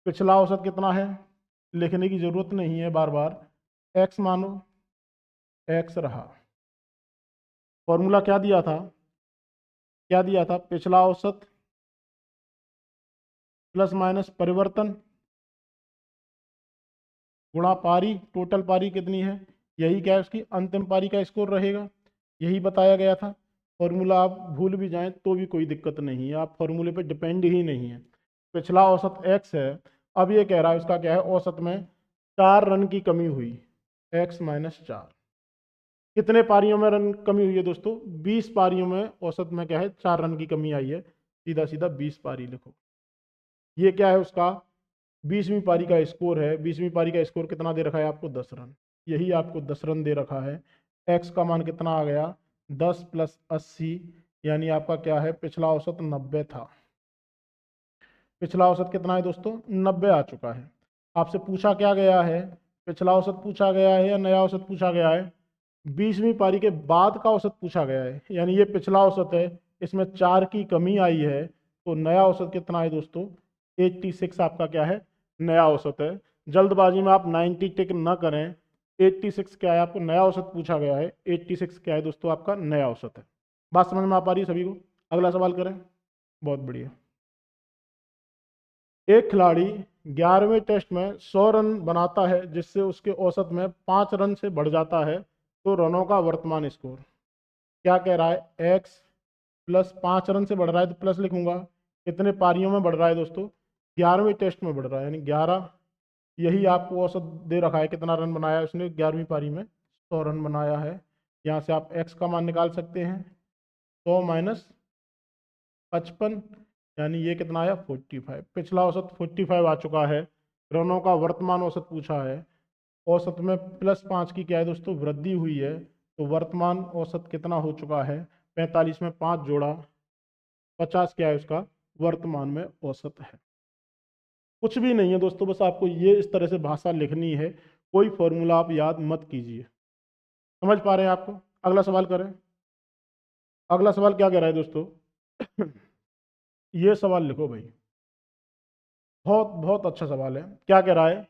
पिछला औसत कितना है, लिखने की जरूरत नहीं है बार बार, एक्स मानो, एक्स रहा। फॉर्मूला क्या दिया था, क्या दिया था, पिछला औसत प्लस माइनस परिवर्तन गुणा पारी, टोटल पारी कितनी है, यही क्या है, उसकी अंतिम पारी का स्कोर रहेगा। यही बताया गया था। फॉर्मूला आप भूल भी जाएं तो भी कोई दिक्कत नहीं है, आप फॉर्मूले पे डिपेंड ही नहीं है। पिछला औसत एक्स है, अब ये कह रहा है उसका क्या है, औसत में 4 रन की कमी हुई, x - 4। कितने पारियों में रन कमी हुई है दोस्तों? 20 पारियों में औसत में क्या है, 4 रन की कमी आई है। सीधा सीधा 20 पारी लिखो। ये क्या है उसका 20वीं पारी का स्कोर है। 20वीं पारी का स्कोर कितना दे रखा है आपको? 10 रन। यही आपको 10 रन दे रखा है। एक्स का मान कितना आ गया? 10 + 80, यानी आपका क्या है, पिछला औसत 90 था। पिछला औसत कितना है दोस्तों? 90 आ चुका है। आपसे पूछा क्या गया है? पिछला औसत पूछा गया है या नया औसत पूछा गया है? 20वीं पारी के बाद का औसत पूछा गया है, यानी ये पिछला औसत है, इसमें 4 की कमी आई है, तो नया औसत कितना है दोस्तों? 86 आपका क्या है, नया औसत है। जल्दबाजी में आप 90 टिक न करें। 86 क्या है, आपको नया औसत पूछा गया है। 86 क्या है दोस्तों? आपका नया औसत है। बात समझ में आ पा रही है सभी को? अगला सवाल करें। बहुत बढ़िया। एक खिलाड़ी 11वें टेस्ट में 100 रन बनाता है, जिससे उसके औसत में 5 रन से बढ़ जाता है, तो रनों का वर्तमान स्कोर क्या कह रहा है? एक्स प्लस 5 रन से बढ़ रहा है तो प्लस लिखूंगा। कितने पारियों में बढ़ रहा है दोस्तों? 11वें टेस्ट में बढ़ रहा है, यानी 11। यही आपको औसत दे रखा है, कितना रन बनाया है उसने 11वीं पारी में? 100 रन बनाया है। यहाँ से आप एक्स का मान निकाल सकते हैं। 100 माइनस 55, यानी ये कितना आया? 45। पिछला औसत 45 आ चुका है। रनों का वर्तमान औसत पूछा है। औसत में +5 की क्या है दोस्तों? वृद्धि हुई है। तो वर्तमान औसत कितना हो चुका है? 45 में 5 जोड़ा 50 क्या है उसका वर्तमान में औसत है। कुछ भी नहीं है दोस्तों, बस आपको ये इस तरह से भाषा लिखनी है। कोई फॉर्मूला आप याद मत कीजिए। समझ पा रहे हैं आपको? अगला सवाल करें। अगला सवाल क्या कह रहा है दोस्तों? ये सवाल लिखो भाई, बहुत बहुत अच्छा सवाल है। क्या कह रहा है?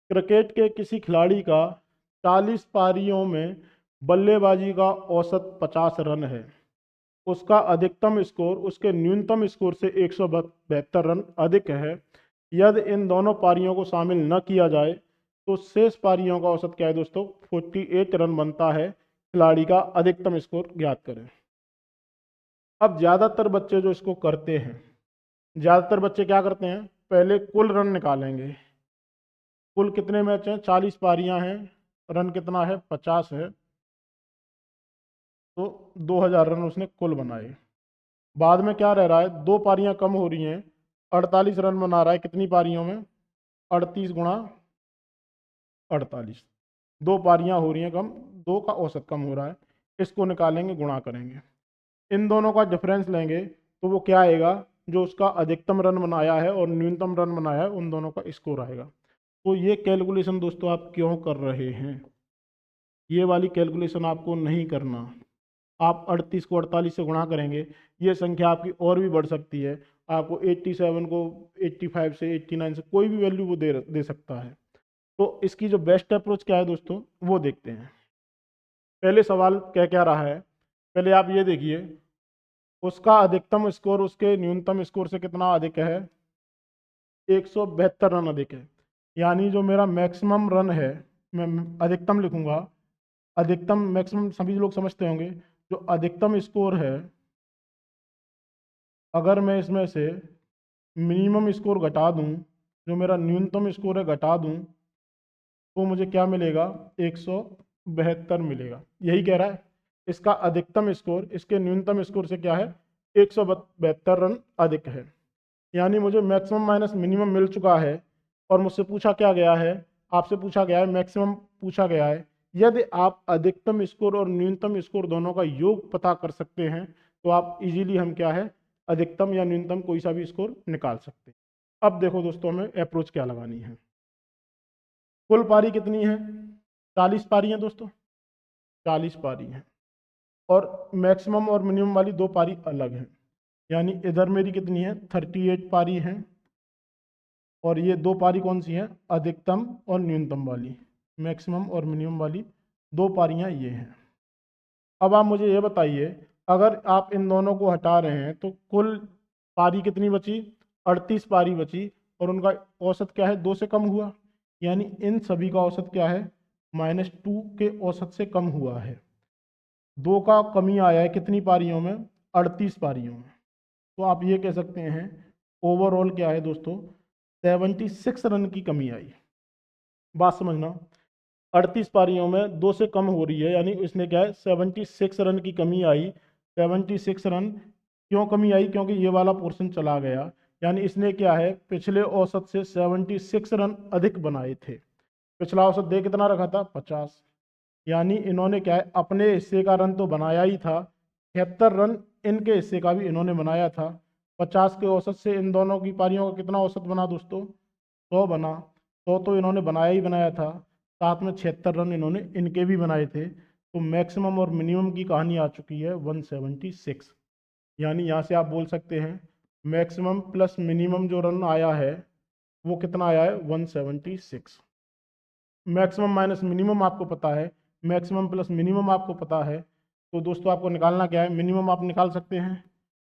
क्रिकेट के किसी खिलाड़ी का 40 पारियों में बल्लेबाजी का औसत 50 रन है। उसका अधिकतम स्कोर उसके न्यूनतम स्कोर से 172 रन अधिक है। यदि इन दोनों पारियों को शामिल न किया जाए तो शेष पारियों का औसत क्या है दोस्तों? 48 रन बनता है। खिलाड़ी का अधिकतम स्कोर ज्ञात करें। अब ज़्यादातर बच्चे जो इसको करते हैं, ज़्यादातर बच्चे क्या करते हैं? पहले कुल रन निकालेंगे। कुल कितने मैच हैं? 40 पारियां हैं। रन कितना है? 50 है। तो 2000 रन उसने कुल बनाए। बाद में क्या रह रहा है? 2 पारियां कम हो रही हैं। 48 रन बना रहा है कितनी पारियों में? 38 गुणा 48। 2 पारियां हो रही हैं कम, 2 का औसत कम हो रहा है। इसको निकालेंगे, गुणा करेंगे, इन दोनों का डिफरेंस लेंगे, तो वो क्या आएगा? जो उसका अधिकतम रन बनाया है और न्यूनतम रन बनाया है, उन दोनों का स्कोर आएगा। तो ये कैलकुलेशन दोस्तों आप क्यों कर रहे हैं? ये वाली कैलकुलेशन आपको नहीं करना। आप 38 को 48 से गुणा करेंगे, ये संख्या आपकी और भी बढ़ सकती है। आपको 87 को 85 से 89 से कोई भी वैल्यू वो दे दे सकता है। तो इसकी जो बेस्ट अप्रोच क्या है दोस्तों, वो देखते हैं। पहले सवाल क्या क्या रहा है, पहले आप ये देखिए। उसका अधिकतम स्कोर उसके न्यूनतम स्कोर से कितना अधिक है? 172 रन अधिक है। यानी जो मेरा मैक्सिमम रन है, मैं अधिकतम लिखूंगा। अधिकतम, मैक्सिमम सभी लोग समझते होंगे। जो अधिकतम स्कोर है, अगर मैं इसमें से मिनिमम स्कोर घटा दूं, जो मेरा न्यूनतम स्कोर है घटा दूं, तो मुझे क्या मिलेगा? 172 मिलेगा। यही कह रहा है। इसका अधिकतम स्कोर इसके न्यूनतम स्कोर से क्या है? 172 रन अधिक है। यानी मुझे मैक्सिमम माइनस मिनिमम मिल चुका है। और मुझसे पूछा क्या गया है? आपसे पूछा गया है मैक्सिमम पूछा गया है। यदि आप अधिकतम स्कोर और न्यूनतम स्कोर दोनों का योग पता कर सकते हैं, तो आप इजीली हम क्या है, अधिकतम या न्यूनतम कोई सा भी स्कोर निकाल सकते हैं। अब देखो दोस्तों, हमें अप्रोच क्या लगानी है। कुल पारी कितनी है? 40 पारी हैं दोस्तों। 40 पारी हैं। और मैक्सिमम और मिनिमम वाली 2 पारी अलग हैं। यानी इधर मेरी कितनी है? 38 पारी हैं। और ये 2 पारी कौन सी हैं? अधिकतम और न्यूनतम वाली। मैक्सिमम और मिनिमम वाली 2 पारियां ये हैं। अब आप मुझे ये बताइए, अगर आप इन दोनों को हटा रहे हैं तो कुल पारी कितनी बची? 38 पारी बची। और उनका औसत क्या है? 2 से कम हुआ। यानी इन सभी का औसत क्या है? -2 के औसत से कम हुआ है। 2 का कमी आया है कितनी पारियों में? 38 पारियों में। तो आप ये कह सकते हैं ओवरऑल क्या है दोस्तों? 76 रन की कमी आई। बात समझना। 38 पारियों में 2 से कम हो रही है, यानी इसने क्या है 76 रन की कमी आई। 76 रन क्यों कमी आई? क्योंकि ये वाला पोर्शन चला गया, यानी इसने क्या है पिछले औसत से 76 रन अधिक बनाए थे। पिछला औसत दे कितना रखा था? 50। यानी इन्होंने क्या है अपने हिस्से का रन तो बनाया ही था, 76 रन इनके हिस्से का भी इन्होंने बनाया था। 50 के औसत से इन दोनों की पारियों का कितना औसत बना दोस्तों? 100 बना। 100 तो इन्होंने बनाया ही बनाया था, साथ में 76 रन इन्होंने इनके भी बनाए थे। तो मैक्सिमम और मिनिमम की कहानी आ चुकी है 176। यानी यहाँ से आप बोल सकते हैं मैक्सिमम प्लस मिनिमम जो रन आया है वो कितना आया है? 176। मैक्सिमम माइनस मिनिमम आपको पता है, मैक्सिमम प्लस मिनिमम आपको पता है, तो दोस्तों आपको निकालना क्या है? मिनिमम आप निकाल सकते हैं।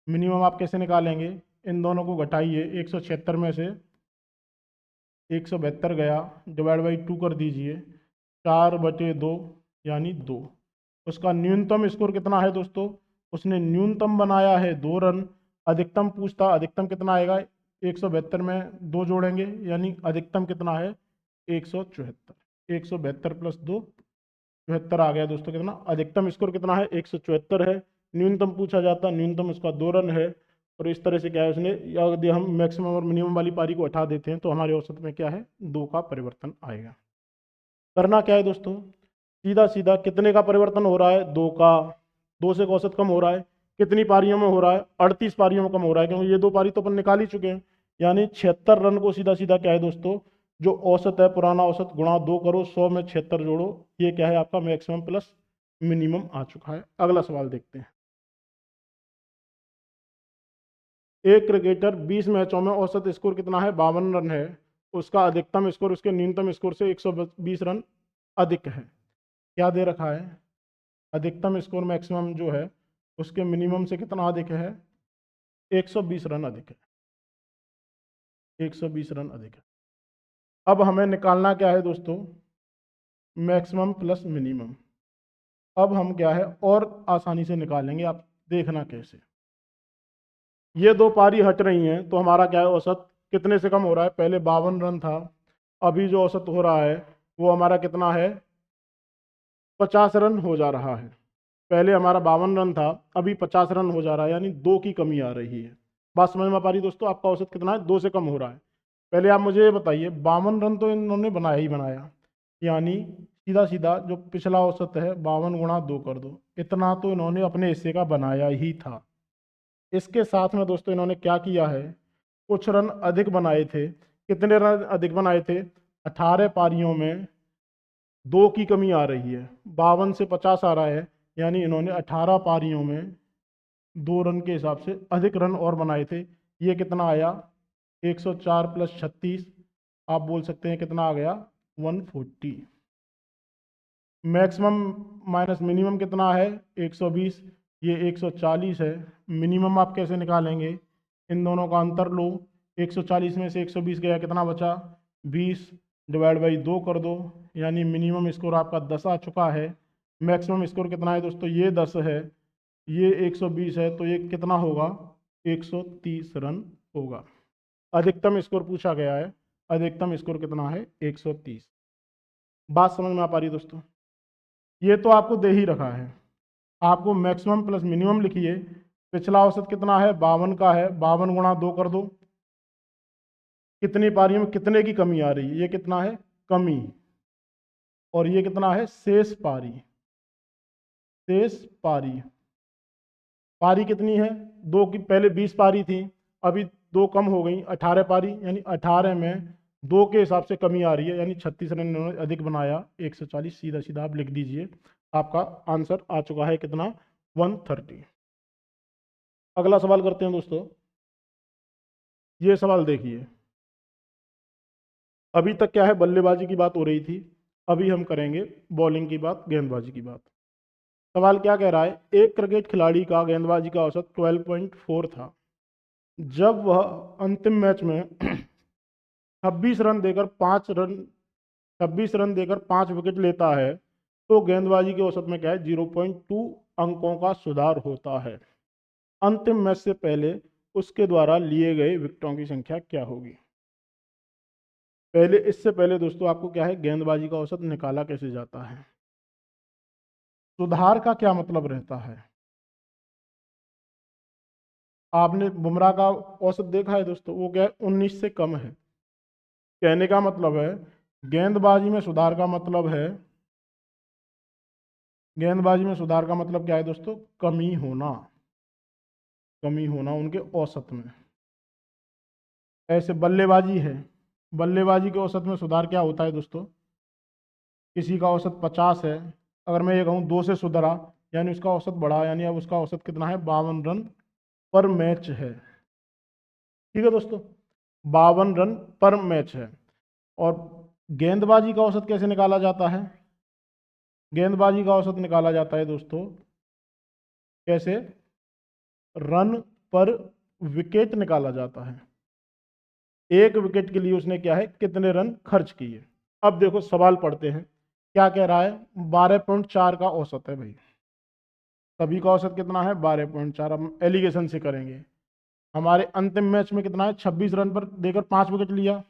मिनिमम आप कैसे निकालेंगे? इन दोनों को घटाइए, 176 में से 172 गया, डिवाइड बाई 2 कर दीजिए, 4/2 यानी 2। उसका न्यूनतम स्कोर कितना है दोस्तों? उसने न्यूनतम बनाया है 2 रन। अधिकतम पूछता, अधिकतम कितना आएगा? 172 में 2 जोड़ेंगे, यानी अधिकतम कितना है? 174। 172 प्लस 2 74 आ गया दोस्तों। कितना अधिकतम स्कोर कितना है? 174 है। न्यूनतम पूछा जाता, न्यूनतम उसका 2 रन है। और इस तरह से क्या है उसने, यदि हम मैक्सिमम और मिनिमम वाली पारी को हटा देते हैं तो हमारे औसत में क्या है? 2 का परिवर्तन आएगा। करना क्या है दोस्तों? सीधा सीधा कितने का परिवर्तन हो रहा है? 2 का। 2 से औसत कम हो रहा है, कितनी पारियों में हो रहा है? 38 पारियों में कम हो रहा है, क्योंकि ये 2 पारी तो अपन निकाल ही चुके हैं। यानी 76 रन को सीधा सीधा क्या है दोस्तों, जो औसत है पुराना औसत गुणा 2 करो, 100 में 76 जोड़ो, ये क्या है आपका मैक्सिमम प्लस मिनिमम आ चुका है। अगला सवाल देखते हैं। एक क्रिकेटर 20 मैचों में औसत स्कोर कितना है? 52 रन है। उसका अधिकतम स्कोर उसके न्यूनतम स्कोर से 120 रन अधिक है। क्या दे रखा है? अधिकतम स्कोर मैक्सिमम जो है उसके मिनिमम से कितना अधिक है? 120 रन अधिक है। 120 रन अधिक है। अब हमें निकालना क्या है दोस्तों? Maximum plus minimum. अब हम क्या है और आसानी से निकालेंगे, आप देखना कैसे। ये 2 पारी हट रही हैं तो हमारा क्या है औसत कितने से कम हो रहा है? पहले 52 रन था, अभी जो औसत हो रहा है वो हमारा कितना है? 50 रन हो जा रहा है। पहले हमारा 52 रन था, अभी 50 रन हो जा रहा है, यानी 2 की कमी आ रही है। बात समझ में आ पा रही दोस्तों? आपका औसत कितना है? 2 से कम हो रहा है। पहले आप मुझे ये बताइए, 52 रन तो इन्होंने बनाया ही बनाया, यानी सीधा सीधा जो पिछला औसत है 52 गुणा 2 कर दो, इतना तो इन्होंने अपने हिस्से का बनाया ही था। इसके साथ में दोस्तों इन्होंने क्या किया है? कुछ रन अधिक बनाए थे। कितने रन अधिक बनाए थे? 18 पारियों में 2 की कमी आ रही है, 52 से 50 आ रहा है, यानी इन्होंने 18 पारियों में 2 रन के हिसाब से अधिक रन और बनाए थे। ये कितना आया? 104 प्लस 36, आप बोल सकते हैं कितना आ गया? 140। मैक्सिमम माइनस मिनिमम कितना है? 120, ये 140 है। मिनिमम आप कैसे निकालेंगे? इन दोनों का अंतर लो, 140 में से 120 गया, कितना बचा? 20, डिवाइड बाई 2 कर दो, यानी मिनिमम स्कोर आपका 10 आ चुका है। मैक्सिमम स्कोर कितना है दोस्तों? ये 10 है, ये 120 है, तो ये कितना होगा? 130 रन होगा। अधिकतम स्कोर पूछा गया है, अधिकतम स्कोर कितना है? 130। बात समझ में आ पा रही है दोस्तों? ये तो आपको दे ही रखा है, आपको मैक्सिमम प्लस मिनिमम लिखिए। पिछला औसत कितना है? 52 का है, 52 गुणा 2 कर दो, कितनी पारियों में कितने की कमी आ रही है? ये कितना है? कमी। और ये कितना है? शेष पारी। शेष पारी, पारी कितनी है? 2 की, पहले 20 पारी थी, अभी 2 कम हो गई, 18 पारी, यानी 18 में 2 के हिसाब से कमी आ रही है, यानी 36 रन इन्होंने अधिक बनाया, 140। सीधा सीधा आप लिख दीजिए, आपका आंसर आ चुका है कितना? 130। अगला सवाल करते हैं दोस्तों। ये सवाल देखिए, अभी तक क्या है बल्लेबाजी की बात हो रही थी, अभी हम करेंगे बॉलिंग की बात, गेंदबाजी की बात। सवाल क्या कह रहा है? एक क्रिकेट खिलाड़ी का गेंदबाजी का औसत 12.4 था। जब वह अंतिम मैच में 26 रन देकर 5 विकेट लेता है तो गेंदबाजी के औसत में क्या है? 0.2 अंकों का सुधार होता है। अंतिम मैच से पहले उसके द्वारा लिए गए विकेटों की संख्या क्या होगी? इससे पहले दोस्तों आपको क्या है, गेंदबाजी का औसत निकाला कैसे जाता है। सुधार का क्या मतलब रहता है। आपने बुमराह का औसत देखा है दोस्तों, वो क्या है 19 से कम है। कहने का मतलब है गेंदबाजी में सुधार का मतलब है, गेंदबाजी में सुधार का मतलब क्या है दोस्तों, कमी होना, कमी होना उनके औसत में। ऐसे बल्लेबाजी है, बल्लेबाजी के औसत में सुधार क्या होता है दोस्तों, किसी का औसत 50 है, अगर मैं ये कहूँ 2 से सुधरा यानी उसका औसत बढ़ा, यानी अब उसका औसत कितना है, 52 रन पर मैच है। ठीक है दोस्तों, 52 रन पर मैच है। और गेंदबाजी का औसत कैसे निकाला जाता है, गेंदबाजी का औसत निकाला जाता है दोस्तों कैसे, रन पर विकेट निकाला जाता है। एक विकेट के लिए उसने क्या है, कितने रन खर्च किए। अब देखो सवाल पढ़ते हैं, क्या कह रहा है, 12.4 का औसत है भाई, सभी का औसत कितना है 12.4। हम एलिगेशन से करेंगे, हमारे अंतिम मैच में कितना है, 26 रन पर देकर 5 विकेट लिया।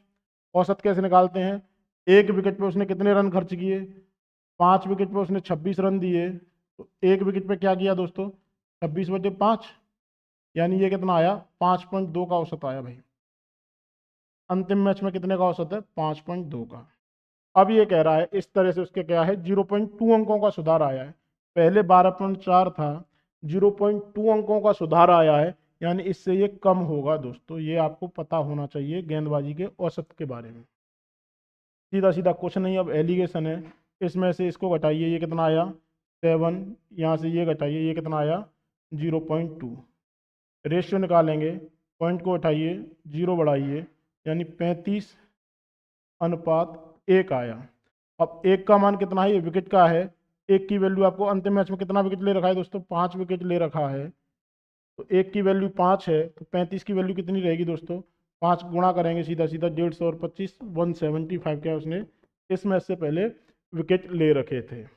औसत कैसे निकालते हैं, एक विकेट पे उसने कितने रन खर्च किए, 5 विकेट पे उसने 26 रन दिए, तो एक विकेट पे क्या किया दोस्तों, 26/5, यानी ये कितना आया, 5.2 का औसत आया भाई। अंतिम मैच में कितने का औसत है, 5.2 का। अब ये कह रहा है इस तरह से उसके क्या है, 0.2 अंकों का सुधार आया है। पहले 12.4 था, 0.2 अंकों का सुधार आया है, यानी इससे ये कम होगा दोस्तों। ये आपको पता होना चाहिए गेंदबाजी के औसत के बारे में। सीधा सीधा क्वेश्चन नहीं, अब एलिगेशन है। इसमें से इसको घटाइए, ये कितना आया 7, यहाँ से ये घटाइए, ये कितना आया 0.2। रेशियो निकालेंगे, पॉइंट को उठाइए, 0 बढ़ाइए, यानी 35:1 आया। अब एक का मान कितना है, ये विकेट का है। एक की वैल्यू आपको अंतिम मैच में कितना विकेट ले रखा है दोस्तों, 5 विकेट ले रखा है। तो एक की वैल्यू 5 है, तो 35 की वैल्यू कितनी रहेगी दोस्तों, 5 गुणा करेंगे सीधा सीधा, 150 और 25 175 क्या उसने इस मैच से पहले विकेट ले रखे थे।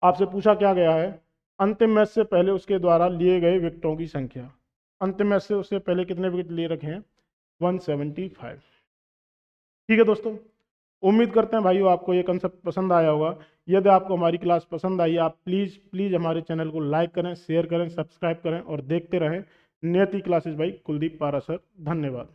आपसे पूछा क्या गया है, अंतिम मैच से पहले उसके द्वारा लिए गए विकेटों की संख्या। अंतिम मैच से उससे पहले कितने विकेट ले रखे हैं, 175। ठीक है दोस्तों, उम्मीद करते हैं भाइयों आपको ये कंसेप्ट पसंद आया होगा। यदि आपको हमारी क्लास पसंद आई, आप प्लीज़ प्लीज़ हमारे चैनल को लाइक करें, शेयर करें, सब्सक्राइब करें और देखते रहें नियति क्लासेस बाई कुलदीप पारा सर। धन्यवाद।